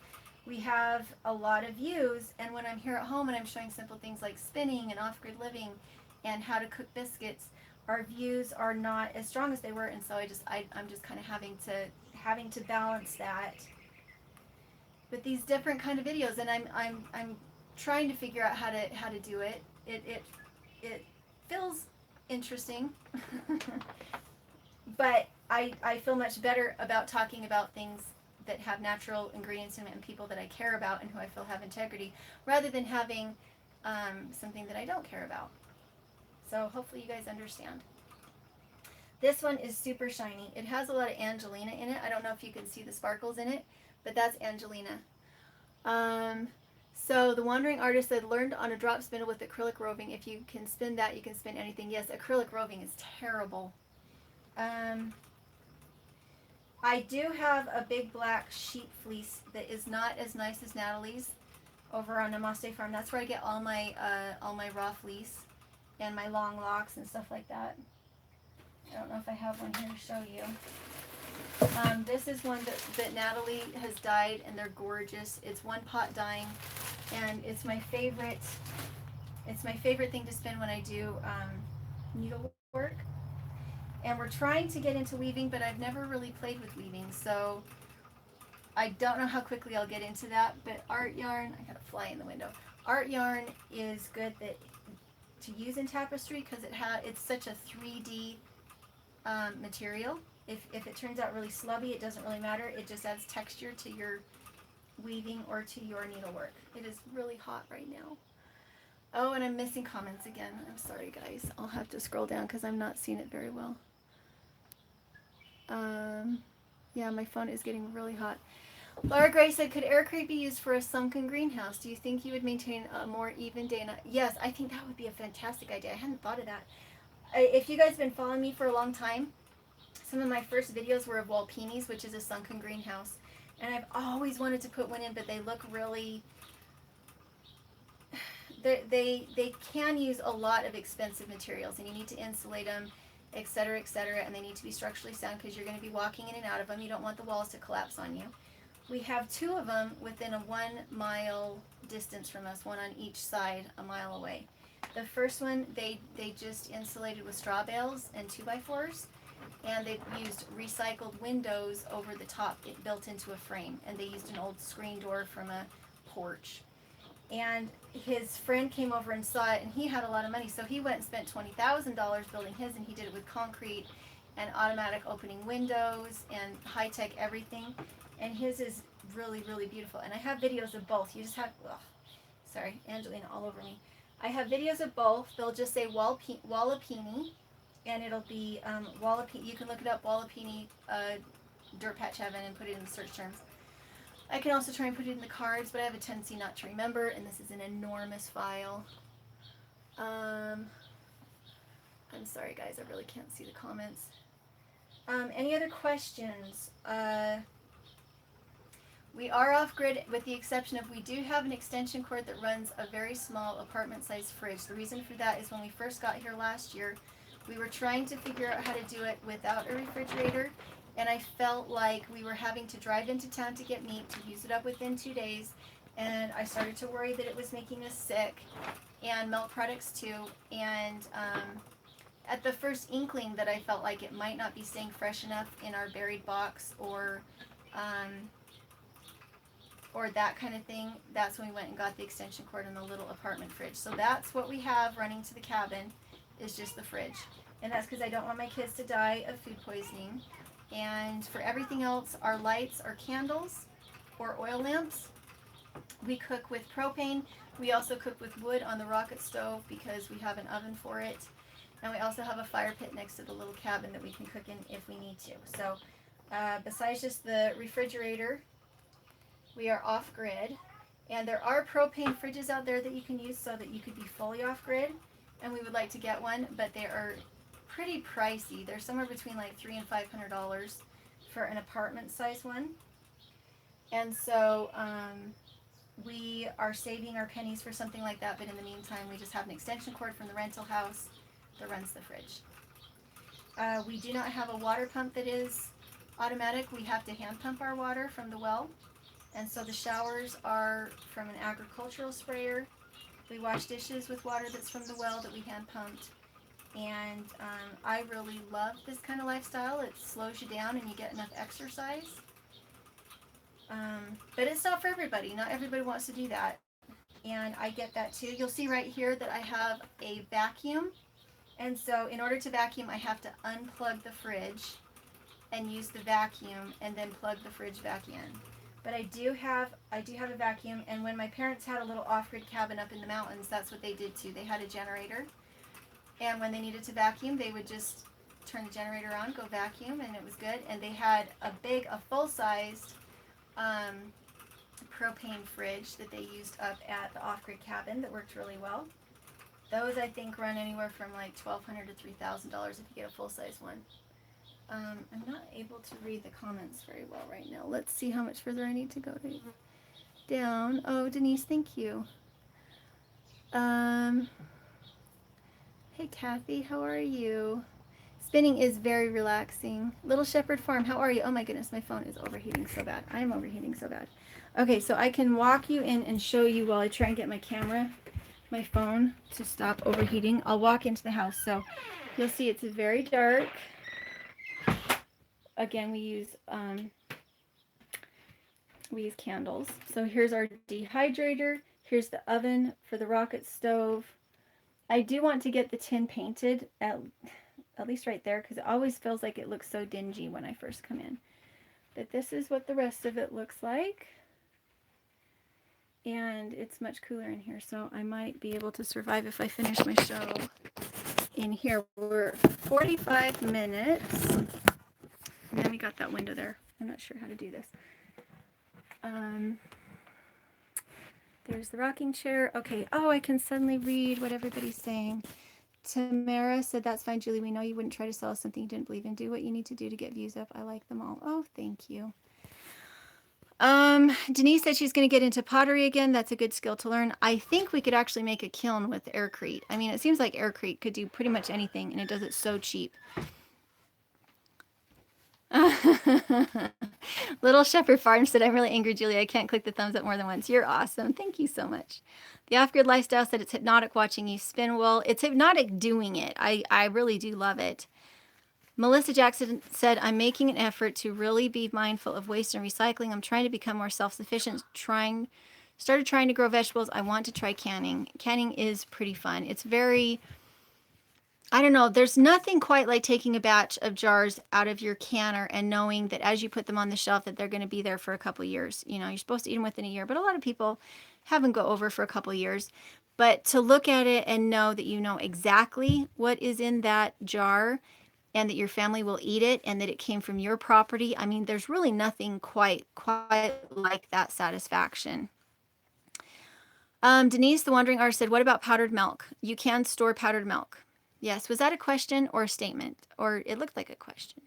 we have a lot of views, and when I'm here at home and I'm showing simple things like spinning and off-grid living and how to cook biscuits, our views are not as strong as they were. And so I'm just kind of having to balance that with these different kind of videos, and I'm trying to figure out how to do it. It feels interesting, but I feel much better about talking about things that have natural ingredients in it and people that I care about and who I feel have integrity, rather than having something that I don't care about. So hopefully you guys understand. This one is super shiny. It has a lot of Angelina in it. I don't know if you can see the sparkles in it, but that's Angelina. So the Wandering Artist said, learned on a drop spindle with acrylic roving. If you can spin that, you can spin anything. Yes, acrylic roving is terrible. I do have a big black sheep fleece that is not as nice as Natalie's over on Namaste Farm. That's where I get all my raw fleece. and my long locks and stuff like that. I don't know if I have one here to show you. This is one that Natalie has dyed, and they're gorgeous. It's one pot dyeing, and it's my favorite. It's my favorite thing to spin when I do needlework. And we're trying to get into weaving, but I've never really played with weaving, so I don't know how quickly I'll get into that. But art yarn, I got a fly in the window. Art yarn is good to use in tapestry because it's such a 3D material. If it turns out really slubby, it doesn't really matter. It just adds texture to your weaving or to your needlework. It is really hot right now. Oh, and I'm missing comments again. I'm sorry, guys. I'll have to scroll down because I'm not seeing it very well. Yeah, my phone is getting really hot. Laura Gray said, could aircrete be used for a sunken greenhouse? Do you think you would maintain a more even day? Yes, I think that would be a fantastic idea. I hadn't thought of that. If you guys have been following me for a long time, some of my first videos were of Walpini's, which is a sunken greenhouse. And I've always wanted to put one in, but they look really... They can use a lot of expensive materials, and you need to insulate them, etc., etc., and they need to be structurally sound because you're going to be walking in and out of them. You don't want the walls to collapse on you. We have two of them within a 1 mile distance from us, one on each side, a mile away. The first one, they just insulated with straw bales and 2x4s, and they used recycled windows over the top, built into a frame, and they used an old screen door from a porch. And his friend came over and saw it, and he had a lot of money, so he went and spent $20,000 building his, and he did it with concrete and automatic opening windows and high-tech everything. And his is really, really beautiful. And I have videos of both. You just have, sorry, Angelina all over me. I have videos of both. They'll just say Wallapini, and it'll be Wallapini. You can look it up, Wallapini Dirtpatcheaven, and put it in the search terms. I can also try and put it in the cards, but I have a tendency not to remember, and this is an enormous file. I'm sorry, guys. I really can't see the comments. Any other questions? We are off-grid with the exception of we do have an extension cord that runs a very small apartment-sized fridge. The reason for that is when we first got here last year, we were trying to figure out how to do it without a refrigerator, and I felt like we were having to drive into town to get meat, to use it up within 2 days, and I started to worry that it was making us sick, and milk products too, and at the first inkling that I felt like it might not be staying fresh enough in our buried box or that kind of thing, that's when we went and got the extension cord and the little apartment fridge. So that's what we have running to the cabin, is just the fridge. And that's because I don't want my kids to die of food poisoning. And for everything else, our lights are candles or oil lamps. We cook with propane. We also cook with wood on the rocket stove because we have an oven for it. And we also have a fire pit next to the little cabin that we can cook in if we need to. So besides just the refrigerator, we are off-grid. And there are propane fridges out there that you can use so that you could be fully off-grid. And we would like to get one, but they are pretty pricey. They're somewhere between like $300 and $500 for an apartment size one. And so we are saving our pennies for something like that, but in the meantime we just have an extension cord from the rental house that runs the fridge. We do not have a water pump that is automatic. We have to hand pump our water from the well, and so the showers are from an agricultural sprayer. We wash dishes with water that's from the well that we hand pumped. And I really love this kind of lifestyle. It slows you down and you get enough exercise. But it's not for everybody. Not everybody wants to do that. And I get that too. You'll see right here that I have a vacuum. And so in order to vacuum, I have to unplug the fridge and use the vacuum and then plug the fridge back in. But I do have a vacuum, and when my parents had a little off-grid cabin up in the mountains, that's what they did too. They had a generator. And when they needed to vacuum, they would just turn the generator on, go vacuum, and it was good. And they had a full-sized propane fridge that they used up at the off-grid cabin that worked really well. Those, I think, run anywhere from like $1,200 to $3,000 if you get a full-size one. I'm not able to read the comments very well right now. Let's see how much further I need to go down. Oh, Denise, thank you. Hey Kathy, how are you? Spinning is very relaxing. Little Shepherd Farm, how are you? Oh my goodness, my phone is overheating so bad. I am overheating so bad. Okay, so I can walk you in and show you while I try and get my phone to stop overheating. I'll walk into the house. So you'll see it's very dark. Again, we use candles. So here's our dehydrator. Here's the oven for the rocket stove. I do want to get the tin painted at least right there, because it always feels like it looks so dingy when I first come in. But this is what the rest of it looks like. And it's much cooler in here, so I might be able to survive if I finish my show in here. We're 45 minutes. And then we got that window there. I'm not sure how to do this. There's the rocking chair. Okay. Oh, I can suddenly read what everybody's saying. Tamara said, that's fine, Julie. We know you wouldn't try to sell us something you didn't believe in. Do what you need to do to get views up. I like them all. Oh, thank you. Denise said she's going to get into pottery again. That's a good skill to learn. I think we could actually make a kiln with aircrete. I mean, it seems like aircrete could do pretty much anything, and it does it so cheap. Little Shepherd Farm said, I'm really angry, Julie. I can't click the thumbs up more than once. You're awesome. Thank you so much. The Off-Grid Lifestyle said it's hypnotic watching you spin. Well, it's hypnotic doing it. I really do love it. Melissa Jackson said, I'm making an effort to really be mindful of waste and recycling. I'm trying to become more self-sufficient. Started trying to grow vegetables. I want to try canning. Canning is pretty fun. It's very, I don't know, there's nothing quite like taking a batch of jars out of your canner and knowing that as you put them on the shelf that they're going to be there for a couple of years. You know, you're supposed to eat them within a year, but a lot of people have them go over for a couple of years. But to look at it and know that you know exactly what is in that jar and that your family will eat it and that it came from your property, I mean, there's really nothing quite like that satisfaction. Denise, the Wandering Artist, said, what about powdered milk? You can store powdered milk. Yes. Was that a question or a statement? Or it looked like a question.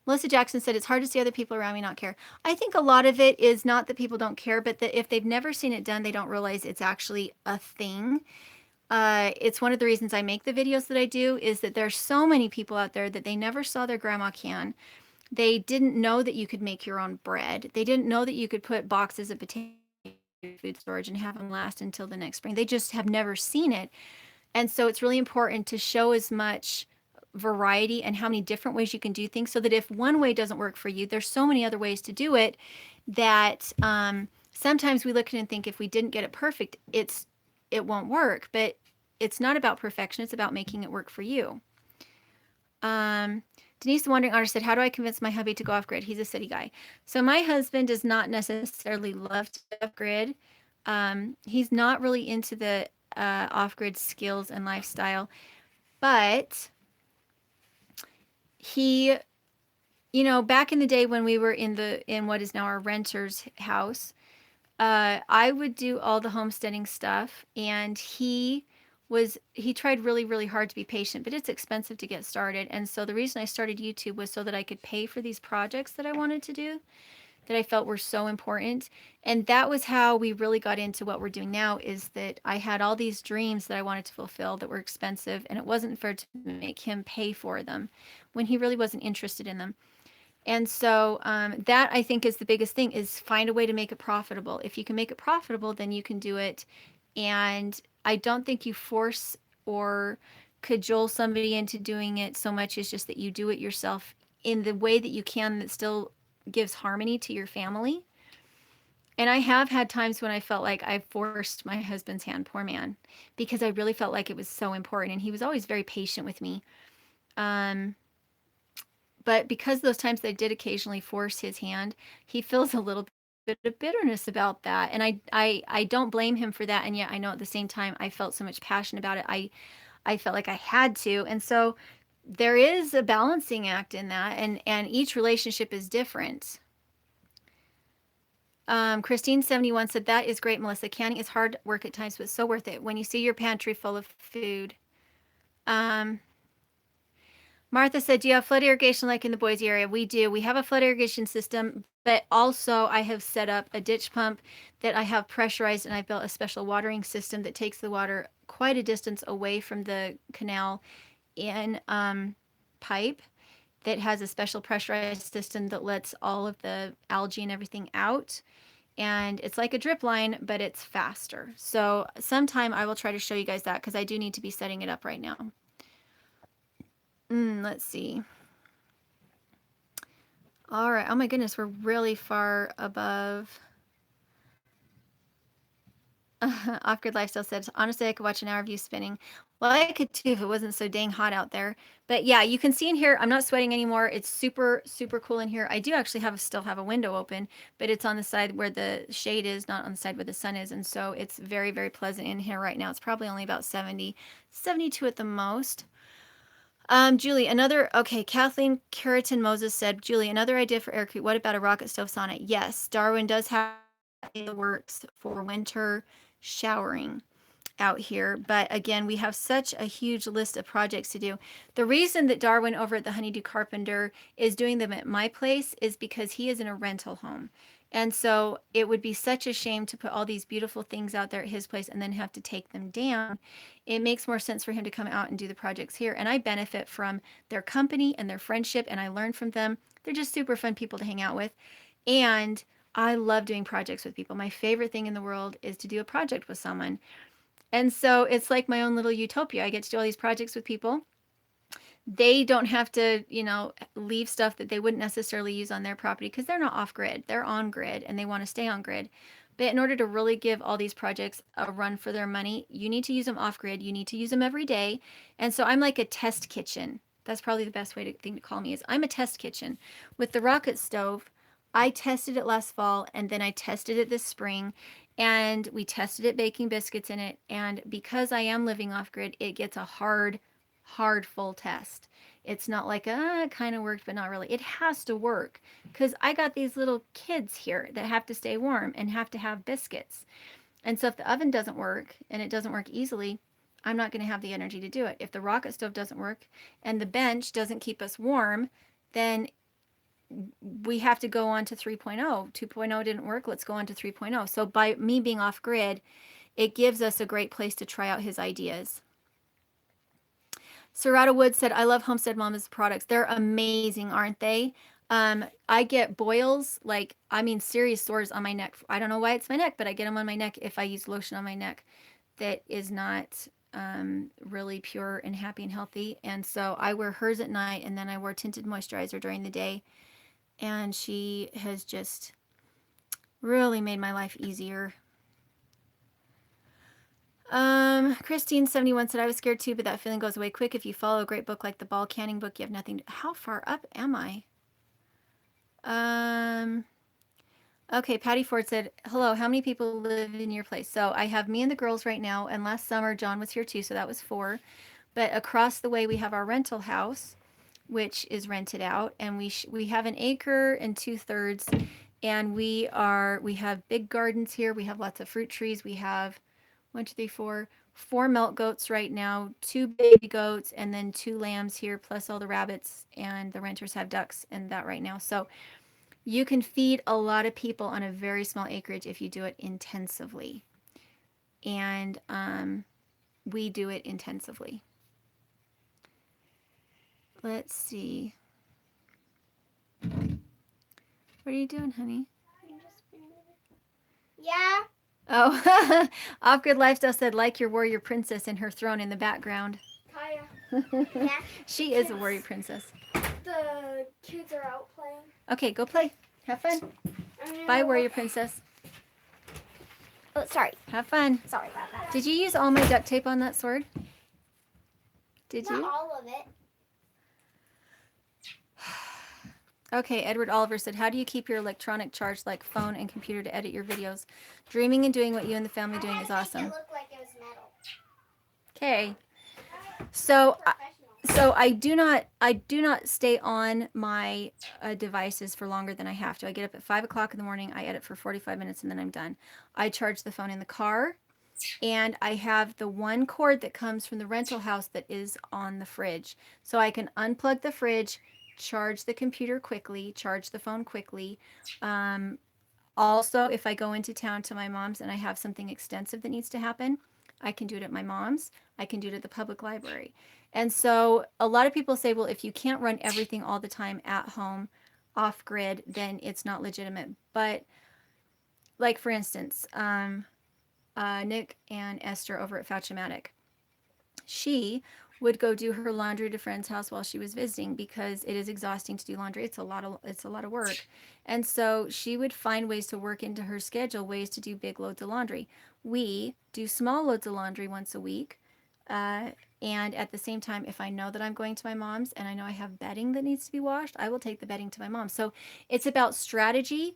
Melissa Jackson said, it's hard to see other people around me not care. I think a lot of it is not that people don't care, but that if they've never seen it done, they don't realize it's actually a thing. It's one of the reasons I make the videos that I do, is that there's so many people out there that they never saw their grandma can. They didn't know that you could make your own bread. They didn't know that you could put boxes of potato food storage and have them last until the next spring. They just have never seen it. And so it's really important to show as much variety and how many different ways you can do things, so that if one way doesn't work for you, there's so many other ways to do it that sometimes we look at it and think if we didn't get it perfect, it won't work. But it's not about perfection. It's about making it work for you. Denise, the Wandering Artist, said, how do I convince my hubby to go off-grid? He's a city guy. So my husband does not necessarily love to off-grid. He's not really into the off-grid skills and lifestyle. But he, you know, back in the day when we were in what is now our renter's house, I would do all the homesteading stuff, and he tried really, really hard to be patient, but it's expensive to get started. And so the reason I started YouTube was so that I could pay for these projects that I wanted to do, that I felt were so important. And that was how we really got into what we're doing now, is that I had all these dreams that I wanted to fulfill that were expensive, and it wasn't fair to make him pay for them when he really wasn't interested in them. And so that, I think, is the biggest thing, is find a way to make it profitable. If you can make it profitable, then you can do it. And I don't think you force or cajole somebody into doing it so much as just that you do it yourself in the way that you can, that still gives harmony to your family. And I have had times when I felt like I forced my husband's hand, poor man, because I really felt like it was so important. And he was always very patient with me. But because those times that I did occasionally force his hand, he feels a little bit of bitterness about that. And I don't blame him for that. And yet I know at the same time, I felt so much passion about it. I felt like I had to. And so there is a balancing act in that. And each relationship is different. Christine71 said, that is great, Melissa. Canning is hard work at times, but so worth it when you see your pantry full of food. Martha said, do you have flood irrigation like in the Boise area? We do. We have a flood irrigation system, But also I have set up a ditch pump that I have pressurized, and I've built a special watering system that takes the water quite a distance away from the canal in pipe that has a special pressurized system that lets all of the algae and everything out. And it's like a drip line, but it's faster. So sometime I will try to show you guys that, because I do need to be setting it up right now. Let's see. All right. Oh my goodness, we're really far above. Off-grid Lifestyle said, honestly, I could watch an hour of you spinning. Well, I could too if it wasn't so dang hot out there. But yeah, you can see in here, I'm not sweating anymore. It's super, super cool in here. I do actually still have a window open, but it's on the side where the shade is, not on the side where the sun is. And so it's very, very pleasant in here right now. It's probably only about 70, 72 at the most. Julie, okay, Kathleen Keratin Moses said, Julie, another idea for air heat. What about a rocket stove sauna? Yes, Darwin does have in the works for winter showering out here. But again, we have such a huge list of projects to do. The reason that Darwin over at the Honeydew Carpenter is doing them at my place is because he is in a rental home. And so it would be such a shame to put all these beautiful things out there at his place and then have to take them down. It makes more sense for him to come out and do the projects here. And I benefit from their company and their friendship, and I learn from them. They're just super fun people to hang out with. And I love doing projects with people. My favorite thing in the world is to do a project with someone. And so it's like my own little utopia. I get to do all these projects with people. They don't have to, leave stuff that they wouldn't necessarily use on their property because they're not off grid. They're on grid and they want to stay on grid. But in order to really give all these projects a run for their money, you need to use them off grid. You need to use them every day. And so I'm like a test kitchen. That's probably the best thing to call me is I'm a test kitchen. With the rocket stove, I tested it last fall and then I tested it this spring, and we tested it baking biscuits in it. And because I am living off grid, it gets a hard full test. It's not like, it kind of worked, but not really. It has to work because I got these little kids here that have to stay warm and have to have biscuits. And so if the oven doesn't work and it doesn't work easily, I'm not going to have the energy to do it. If the rocket stove doesn't work and the bench doesn't keep us warm, then we have to go on to 3.0. 2.0 didn't work. Let's go on to 3.0. So by me being off grid, it gives us a great place to try out his ideas. Serrata Wood said, I love Homestead Mama's products. They're amazing, aren't they? I get boils, serious sores on my neck. I don't know why it's my neck, but I get them on my neck if I use lotion on my neck that is not really pure and happy and healthy. And so I wear hers at night, and then I wear tinted moisturizer during the day. And she has just really made my life easier. Christine71 said, I was scared too, but that feeling goes away quick. If you follow a great book like the ball canning book, you have nothing. How far up am I? Okay, Patty Ford said, hello, how many people live in your place? So I have me and the girls right now, and last summer John was here too, so that was 4. But across the way we have our rental house, which is rented out, and we have an acre and 2/3, and we have big gardens here. We have lots of fruit trees. We have 1, 2, 3, 4 milk goats right now, 2 baby goats, and then 2 lambs here, plus all the rabbits, and the renters have ducks and that right now. So you can feed a lot of people on a very small acreage if you do it intensively. And we do it intensively. Let's see. What are you doing, honey? Yeah. Oh, Off-Grid Lifestyle said, like your warrior princess and her throne in the background. Kaya. Yeah. She is a warrior princess. The kids are out playing. Okay, go play. Have fun. Bye, warrior princess. Oh, sorry. Have fun. Sorry about that. Did you use all my duct tape on that sword? Did Not you? all of it. Okay, Edward Oliver said, how do you keep your electronic charged like phone and computer to edit your videos? Dreaming and doing what you and the family doing is awesome. It looked like it was metal. Okay. So I do not stay on my devices for longer than I have to. I get up at 5 o'clock in the morning. I edit for 45 minutes and then I'm done. I charge the phone in the car, and I have the one cord that comes from the rental house that is on the fridge. So I can unplug the fridge, charge the computer quickly, charge the phone quickly. Also, if I go into town to my mom's and I have something extensive that needs to happen, I can do it at my mom's. I can do it at the public library. And so a lot of people say, well, if you can't run everything all the time at home, off grid, then it's not legitimate. But like for instance, Nick and Esther over at Fauchematic, she would go do her laundry at a friend's house while she was visiting because it is exhausting to do laundry. It's a lot of work. And so she would find ways to work into her schedule, ways to do big loads of laundry. We do small loads of laundry once a week. And at the same time, if I know that I'm going to my mom's and I know I have bedding that needs to be washed, I will take the bedding to my mom. So it's about strategy.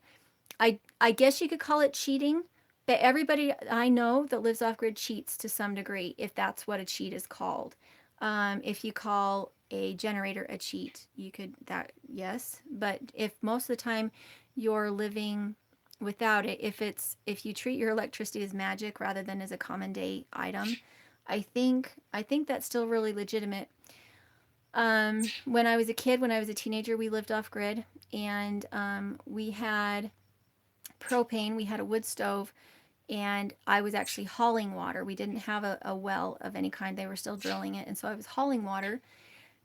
I guess you could call it cheating, but everybody I know that lives off grid cheats to some degree, if that's what a cheat is called. If you call a generator a cheat, you could, that, yes. But if most of the time you're living without it, if you treat your electricity as magic rather than as a common day item, I think that's still really legitimate. When I was a kid, when I was a teenager, we lived off grid, and we had propane. We had a wood stove, and I was actually hauling water. We didn't have a well of any kind. They were still drilling it, and so I was hauling water,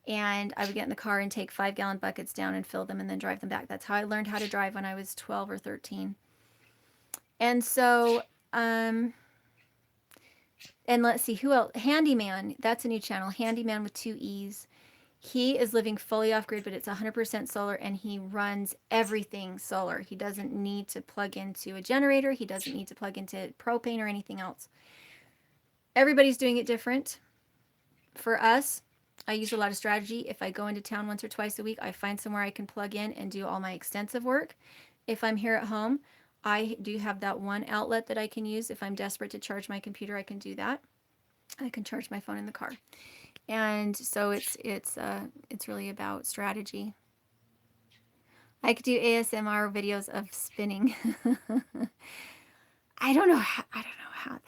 and I would get in the car and take 5-gallon buckets down and fill them and then drive them back. That's how I learned how to drive when I was 12 or 13. And so, and let's see, who else? Handyman, that's a new channel. Handyman with 2 E's. He is living fully off grid, but it's 100% solar, and he runs everything solar. He doesn't need to plug into a generator. He doesn't need to plug into propane or anything else. Everybody's doing it different. For us, I use a lot of strategy. If I go into town once or twice a week, I find somewhere I can plug in and do all my extensive work. If I'm here at home, I do have that one outlet that I can use. If I'm desperate to charge my computer, I can do that. I can charge my phone in the car. And so it's really about strategy. I could do ASMR videos of spinning. I don't know how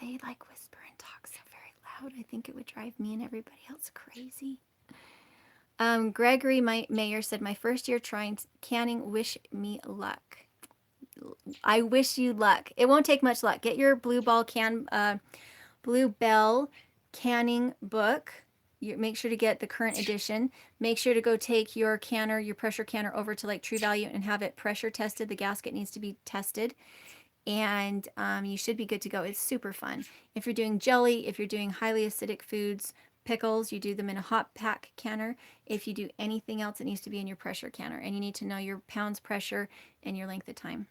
they like whisper and talk so very loud. I think it would drive me and everybody else crazy. Gregory Mayer said, my first year trying canning, wish me luck. I wish you luck. It won't take much luck. Get your Bluebell canning book. Make sure to get the current edition. Make sure to go take your canner, your pressure canner, over to like True Value and have it pressure tested. The gasket needs to be tested, and you should be good to go. It's super fun. If you're doing jelly, if you're doing highly acidic foods, pickles, you do them in a hot pack canner. If you do anything else, it needs to be in your pressure canner, and you need to know your pounds pressure and your length of time.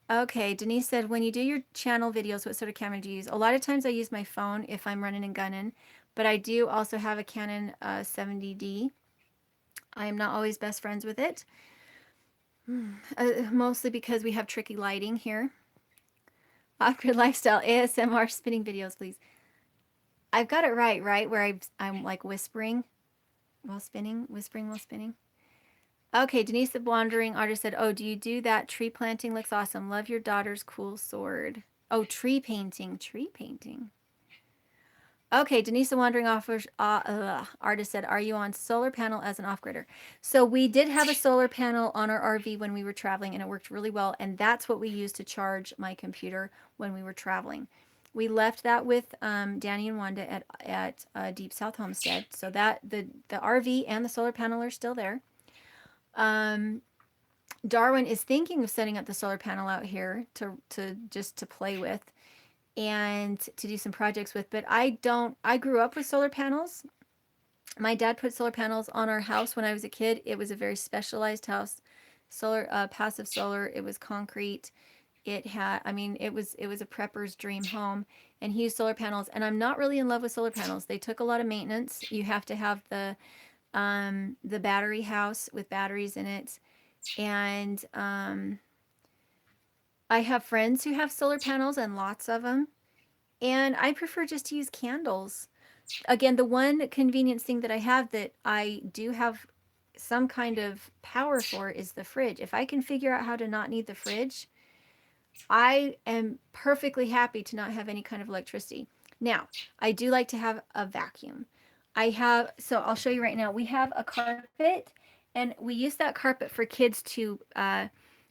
Okay, Denise said, when you do your channel videos, what sort of camera do you use? A lot of times I use my phone if I'm running and gunning, but I do also have a Canon 70D. I am not always best friends with it, mostly because we have tricky lighting here. Off-grid lifestyle, ASMR spinning videos, please. I've got it right, where I'm like whispering while spinning, whispering while spinning. Okay, Denise the Wandering Artist said, oh, do you do that? Tree planting looks awesome. Love your daughter's cool sword. Oh, tree painting. Okay, Denise the Wandering Artist said, are you on solar panel as an off-gridder? So we did have a solar panel on our RV when we were traveling, and it worked really well, and that's what we used to charge my computer when we were traveling. We left that with Danny and Wanda at Deep South Homestead, so that the RV and the solar panel are still there. Darwin is thinking of setting up the solar panel out here to just to play with and to do some projects with, but I grew up with solar panels. My dad put solar panels on our house when I was a kid. It was a very specialized house, solar, passive solar. It was concrete. It had, it was a prepper's dream home, and he used solar panels, and I'm not really in love with solar panels. They took a lot of maintenance. You have to have the battery house with batteries in it. And I have friends who have solar panels and lots of them. And I prefer just to use candles. Again, the one convenience thing that I have that I do have some kind of power for is the fridge. If I can figure out how to not need the fridge, I am perfectly happy to not have any kind of electricity. Now, I do like to have a vacuum. so I'll show you right now. We have a carpet, and we use that carpet for kids to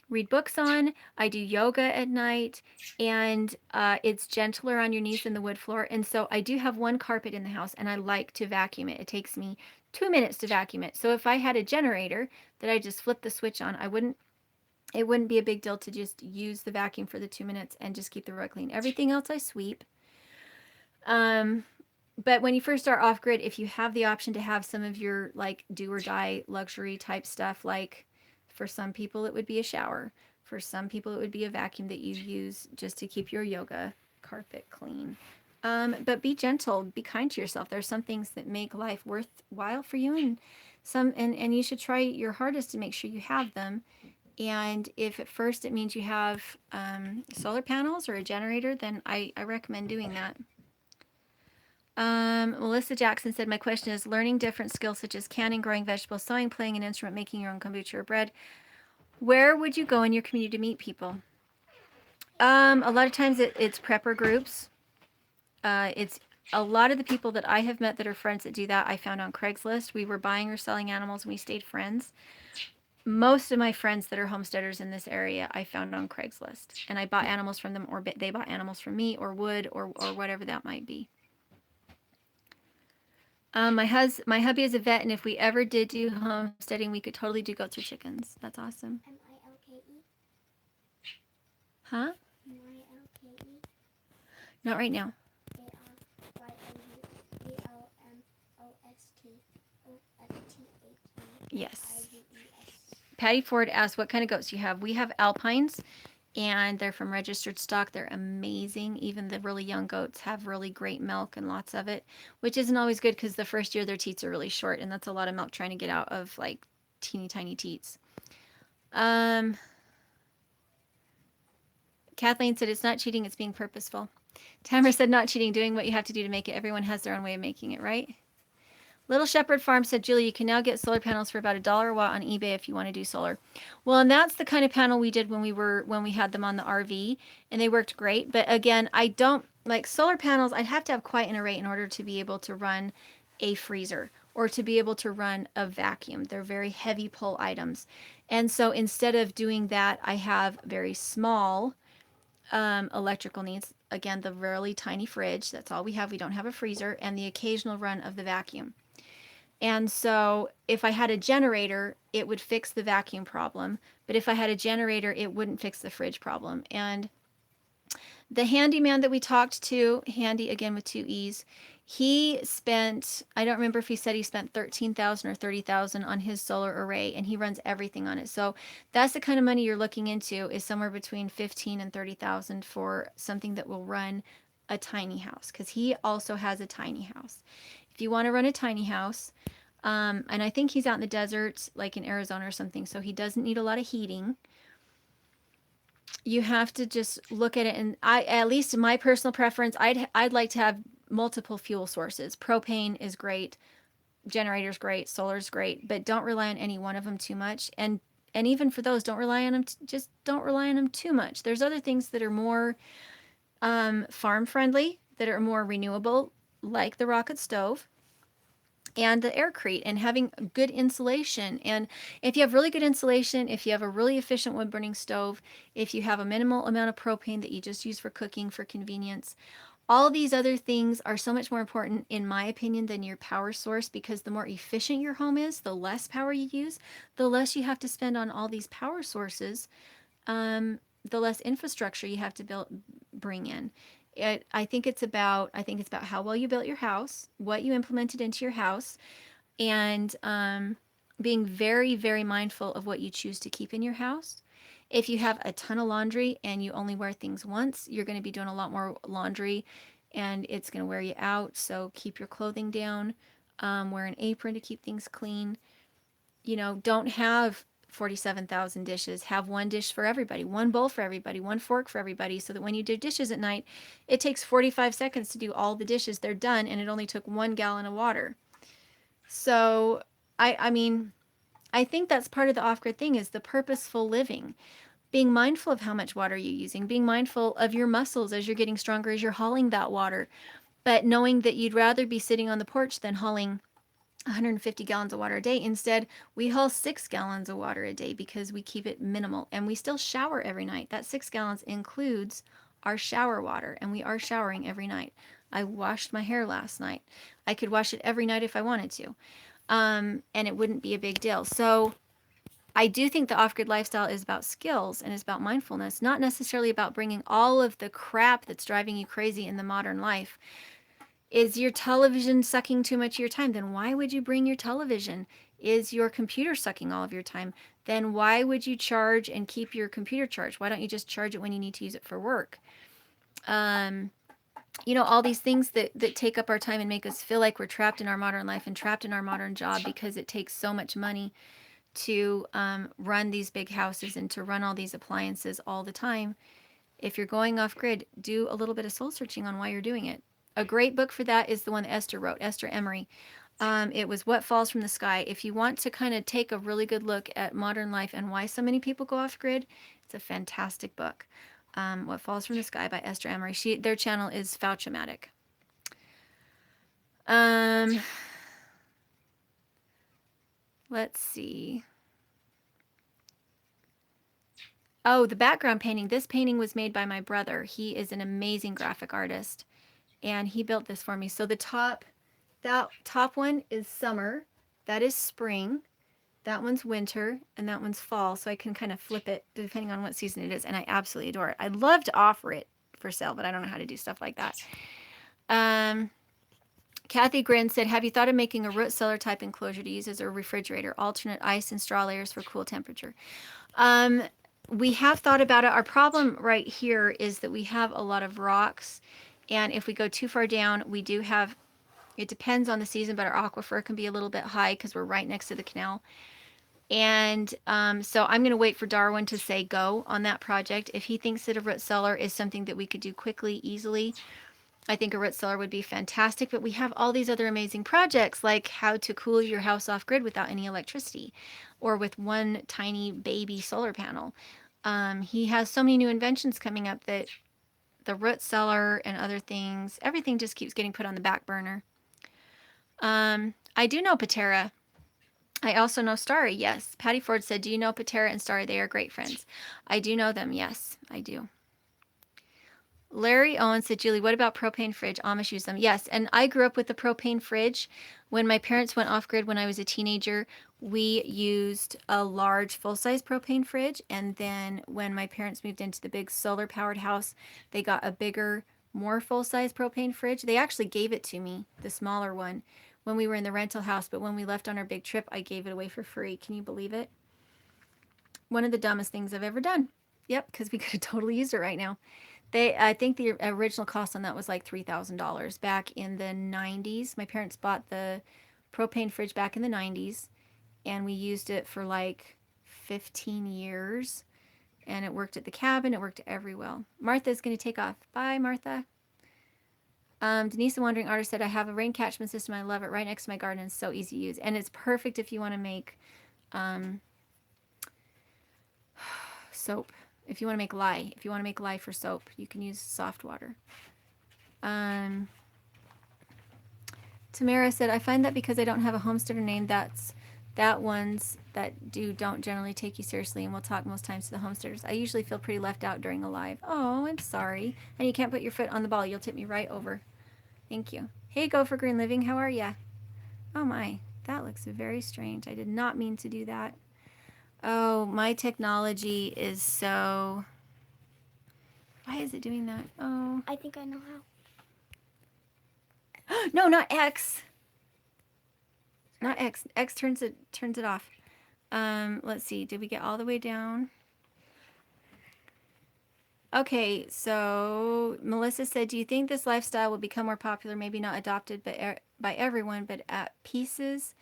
read books on. I do yoga at night, and it's gentler on your knees than the wood floor. And so I do have one carpet in the house, and I like to vacuum it. It takes me 2 minutes to vacuum it. So if I had a generator that I just flip the switch on, it wouldn't be a big deal to just use the vacuum for the 2 minutes and just keep the rug clean. Everything else I sweep. But when you first start off grid, if you have the option to have some of your like do or die luxury type stuff, like for some people it would be a shower, for some people it would be a vacuum that you use just to keep your yoga carpet clean. But be gentle, be kind to yourself. There's some things that make life worthwhile for you, and you should try your hardest to make sure you have them. And if at first it means you have solar panels or a generator, then I recommend doing that. Melissa Jackson said, my question is learning different skills such as canning, growing vegetables, sewing, playing an instrument, making your own kombucha or bread. Where would you go in your community to meet people? A lot of times it's prepper groups. It's a lot of the people that I have met that are friends that do that I found on Craigslist. We were buying or selling animals and we stayed friends. Most of my friends that are homesteaders in this area I found on Craigslist. And I bought animals from them, or they bought animals from me, or wood, or whatever that might be. My hubby is a vet, and if we ever did do homesteading, we could totally do goats or chickens. That's awesome. Milke? Huh? Milke? Not right now. Yes. Patty Ford asked, what kind of goats do you have? We have Alpines, and they're from registered stock. They're amazing. Even the really young goats have really great milk and lots of it, which isn't always good because the first year their teats are really short, and that's a lot of milk trying to get out of like teeny tiny teats. Kathleen said it's not cheating, it's being purposeful. Tamara said not cheating, doing what you have to do to make it. Everyone has their own way of making it, right? Little Shepherd Farm said, Julie, you can now get solar panels for about $1 a watt on eBay if you want to do solar. Well, and that's the kind of panel we did when we had them on the RV, and they worked great. But again, I don't like solar panels. I'd have to have quite an array in order to be able to run a freezer or to be able to run a vacuum. They're very heavy pull items. And so instead of doing that, I have very small electrical needs. Again, the really tiny fridge. That's all we have. We don't have a freezer, and the occasional run of the vacuum. And so if I had a generator, it would fix the vacuum problem. But if I had a generator, it wouldn't fix the fridge problem. And the handyman that we talked to, Handy again with 2 E's, he spent, I don't remember if he said he spent $13,000 or $30,000 on his solar array, and he runs everything on it. So that's the kind of money you're looking into, is somewhere between $15,000 and $30,000 for something that will run a tiny house, because he also has a tiny house. If you want to run a tiny house, and I think he's out in the desert, like in Arizona or something, so he doesn't need a lot of heating. You have to just look at it, and at least in my personal preference, I'd like to have multiple fuel sources. Propane is great, generator's great, solar's great, but don't rely on any one of them too much. And even for those, don't rely on them. Just don't rely on them too much. There's other things that are more farm friendly, that are more renewable, like the rocket stove and the aircrete, and having good insulation. And if you have really good insulation, if you have a really efficient wood burning stove, if you have a minimal amount of propane that you just use for cooking for convenience, all these other things are so much more important, in my opinion, than your power source, because the more efficient your home is, the less power you use, the less you have to spend on all these power sources, the less infrastructure you have to bring in. I think it's about how well you built your house, what you implemented into your house, and being very, very mindful of what you choose to keep in your house. If you have a ton of laundry and you only wear things once, you're going to be doing a lot more laundry, and it's going to wear you out. So keep your clothing down. Wear an apron to keep things clean. Don't have 47,000 dishes. Have one dish for everybody, one bowl for everybody, one fork for everybody, so that when you do dishes at night, it takes 45 seconds to do all the dishes. They're done, and it only took 1 gallon of water. So I mean, I think that's part of the off-grid thing, is the purposeful living. Being mindful of how much water you're using, being mindful of your muscles as you're getting stronger, as you're hauling that water. But knowing that you'd rather be sitting on the porch than hauling 150 gallons of water a day, instead we haul 6 gallons of water a day because we keep it minimal, and we still shower every night. That 6 gallons includes our shower water, and we are showering every night. I washed my hair last night. I could wash it every night if I wanted to, and it wouldn't be a big deal. So I do think the off-grid lifestyle is about skills and is about mindfulness, not necessarily about bringing all of the crap that's driving you crazy in the modern life. Is your television sucking too much of your time? Then why would you bring your television? Is your computer sucking all of your time? Then why would you charge and keep your computer charged? Why don't you just charge it when you need to use it for work? All these things that take up our time and make us feel like we're trapped in our modern life and trapped in our modern job because it takes so much money to run these big houses and to run all these appliances all the time. If you're going off grid, do a little bit of soul searching on why you're doing it. A great book for that is the one that Esther wrote, Esther Emery. It was What Falls from the Sky. If you want to kind of take a really good look at modern life and why so many people go off grid, it's a fantastic book. What Falls from the Sky by Esther Emery. Their channel is Fauchamatic. Let's see. Oh, the background painting. This painting was made by my brother. He is an amazing graphic artist, and he built this for me. So that top one is summer, that is spring, that one's winter, and that one's fall. So I can kind of flip it depending on what season it is, and I absolutely adore it. I'd love to offer it for sale, but I don't know how to do stuff like that. Kathy Grin said, have you thought of making a root cellar type enclosure to use as a refrigerator, alternate ice and straw layers for cool temperature? We have thought about it. Our problem right here is that we have a lot of rocks, and if we go too far down, we do have, it depends on the season, but our aquifer can be a little bit high because we're right next to the canal. And so I'm going to wait for Darwin to say go on that project. If he thinks that a root cellar is something that we could do quickly, easily, I think a root cellar would be fantastic. But we have all these other amazing projects, like how to cool your house off grid without any electricity, or with one tiny baby solar panel. He has so many new inventions coming up that the root cellar and other things, everything just keeps getting put on the back burner. I do know Patera. I also know Starry, yes. Patty Ford said, do you know Patera and Starry? They are great friends. I do know them, yes, I do. Larry Owen said, Julie, what about propane fridge? Amish use them. Yes, and I grew up with the propane fridge. When my parents went off grid when I was a teenager, we used a large full-size propane fridge. And then when my parents moved into the big solar-powered house, they got a bigger, more full-size propane fridge. They actually gave it to me, the smaller one, when we were in the rental house. But when we left on our big trip, I gave it away for free. Can you believe it? One of the dumbest things I've ever done. Yep, because we could have totally used it right now. I think the original cost on that was like $3,000 back in the 90s. My parents bought the propane fridge back in the 90s, and we used it for like 15 years, and it worked at the cabin. It worked everywhere. Martha's going to take off. Bye, Martha. Denise, the Wandering Artist, said, I have a rain catchment system. I love it. Right next to my garden. It's so easy to use, and it's perfect if you want to make soap. If you want to make lye. If you want to make lye for soap, you can use soft water. Tamara said, I find that because I don't have a homesteader name, that ones that don't generally take you seriously and will talk most times to the homesteaders. I usually feel pretty left out during a live. Oh, I'm sorry. And you can't put your foot on the ball. You'll tip me right over. Thank you. Hey, Go for Green Living. How are ya? Oh my, that looks very strange. I did not mean to do that. Oh, my technology is so... Why is it doing that? Oh. I think I know how. No, not X. Not X. X turns it off. Let's see. Did we get all the way down? Okay, so Melissa said, do you think this lifestyle will become more popular, maybe not adopted by everyone, but at pieces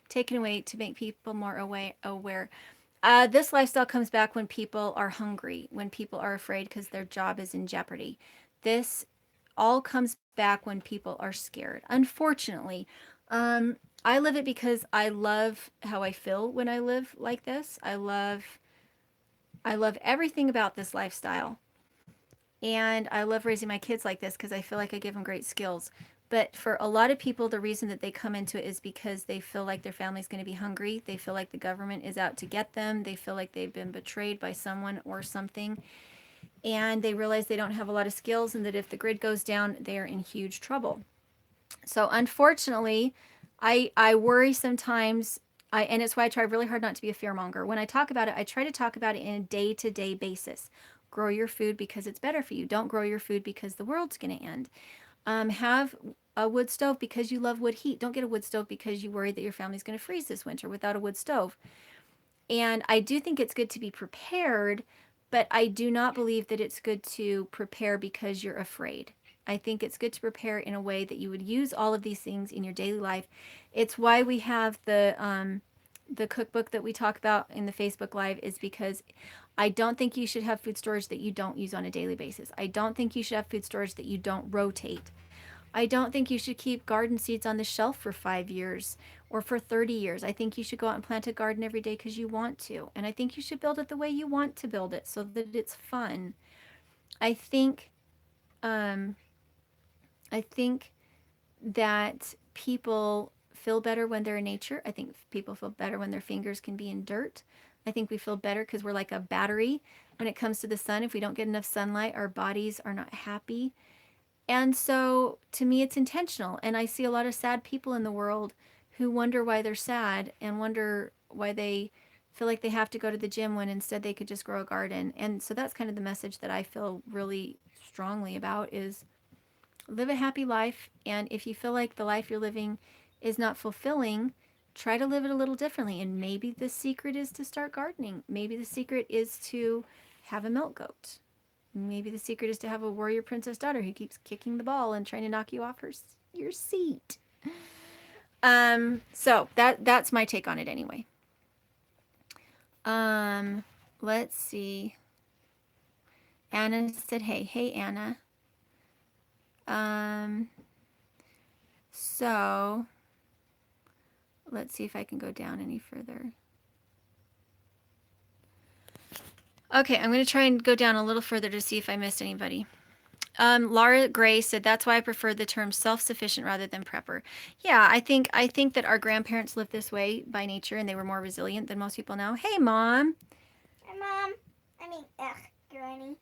taken away to make people more aware? This lifestyle comes back when people are hungry, when people are afraid because their job is in jeopardy. This all comes back when people are scared. Unfortunately, I live it because I love how I feel when I live like this. I love everything about this lifestyle. And I love raising my kids like this because I feel like I give them great skills. But for a lot of people, the reason that they come into it is because they feel like their family's going to be hungry. They feel like the government is out to get them. They feel like they've been betrayed by someone or something. And they realize they don't have a lot of skills and that if the grid goes down, they're in huge trouble. So unfortunately, I worry sometimes. And it's why I try really hard not to be a fearmonger. When I talk about it, I try to talk about it in a day-to-day basis. Grow your food because it's better for you. Don't grow your food because the world's going to end. Have a wood stove because you love wood heat. Don't get a wood stove because you worry that your family's going to freeze this winter without a wood stove. And I do think it's good to be prepared, but I do not believe that it's good to prepare because you're afraid. I think it's good to prepare in a way that you would use all of these things in your daily life. It's why we have the cookbook that we talk about in the Facebook Live, is because I don't think you should have food storage that you don't use on a daily basis. I don't think you should have food storage that you don't rotate. I don't think you should keep garden seeds on the shelf for 5 years or for 30 years. I think you should go out and plant a garden every day because you want to. And I think you should build it the way you want to build it so that it's fun. I think um, I think that people feel better when they're in nature. I think people feel better when their fingers can be in dirt. I think we feel better because we're like a battery when it comes to the sun. If we don't get enough sunlight, our bodies are not happy. And so to me, it's intentional. And I see a lot of sad people in the world who wonder why they're sad and wonder why they feel like they have to go to the gym when instead they could just grow a garden. And so that's kind of the message that I feel really strongly about is live a happy life. And if you feel like the life you're living is not fulfilling, try to live it a little differently. And maybe the secret is to start gardening. Maybe the secret is to have a milk goat. Maybe the secret is to have a warrior princess daughter who keeps kicking the ball and trying to knock you off your seat. So that's my take on it anyway. Let's see. Anna said, hey Anna. So let's see if I can go down any further. Okay, I'm going to try and go down a little further to see if I missed anybody. Laura Gray said, that's why I prefer the term self-sufficient rather than prepper. Yeah, I think that our grandparents lived this way by nature and they were more resilient than most people now. Hey, Mom. Hi, Mom. I mean, Granny.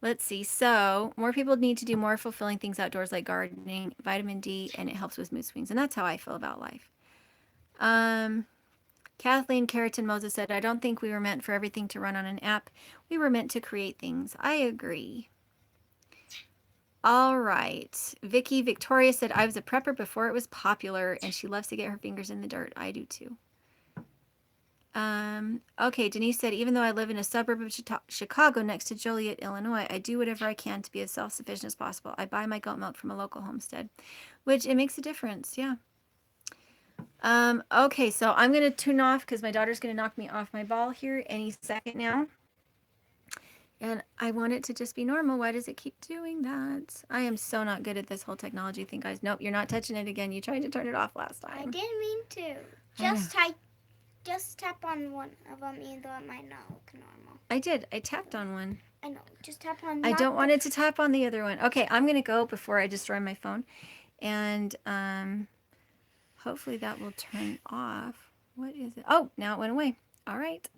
Let's see. So, more people need to do more fulfilling things outdoors like gardening, vitamin D, and it helps with mood swings. And that's how I feel about life. Kathleen Carrington Moses said, I don't think we were meant for everything to run on an app. We were meant to create things. I agree. All right. Vicky Victoria said, I was a prepper before it was popular, and she loves to get her fingers in the dirt. I do too. Okay, Denise said, even though I live in a suburb of Chicago next to Joliet, Illinois, I do whatever I can to be as self-sufficient as possible. I buy my goat milk from a local homestead, which it makes a difference. Yeah. Okay, so I'm going to tune off because my daughter's going to knock me off my ball here any second now. And I want it to just be normal. Why does it keep doing that? I am so not good at this whole technology thing, guys. Nope, you're not touching it again. You tried to turn it off last time. I didn't mean to. Just tap on one of them, even though it might not look normal. I did. I tapped on one. I know. Just tap on. I don't want it to tap on the other one. Okay, I'm going to go before I destroy my phone. And hopefully that will turn off. What is it? Oh, now it went away. All right.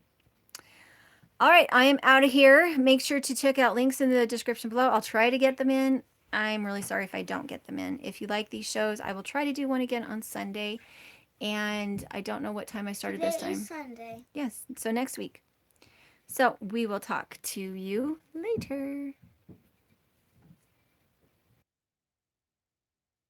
All right, I am out of here. Make sure to check out links in the description below. I'll try to get them in. I'm really sorry if I don't get them in. If you like these shows, I will try to do one again on Sunday. And I don't know what time I started this time. Sunday. Yes, so next week. So we will talk to you later.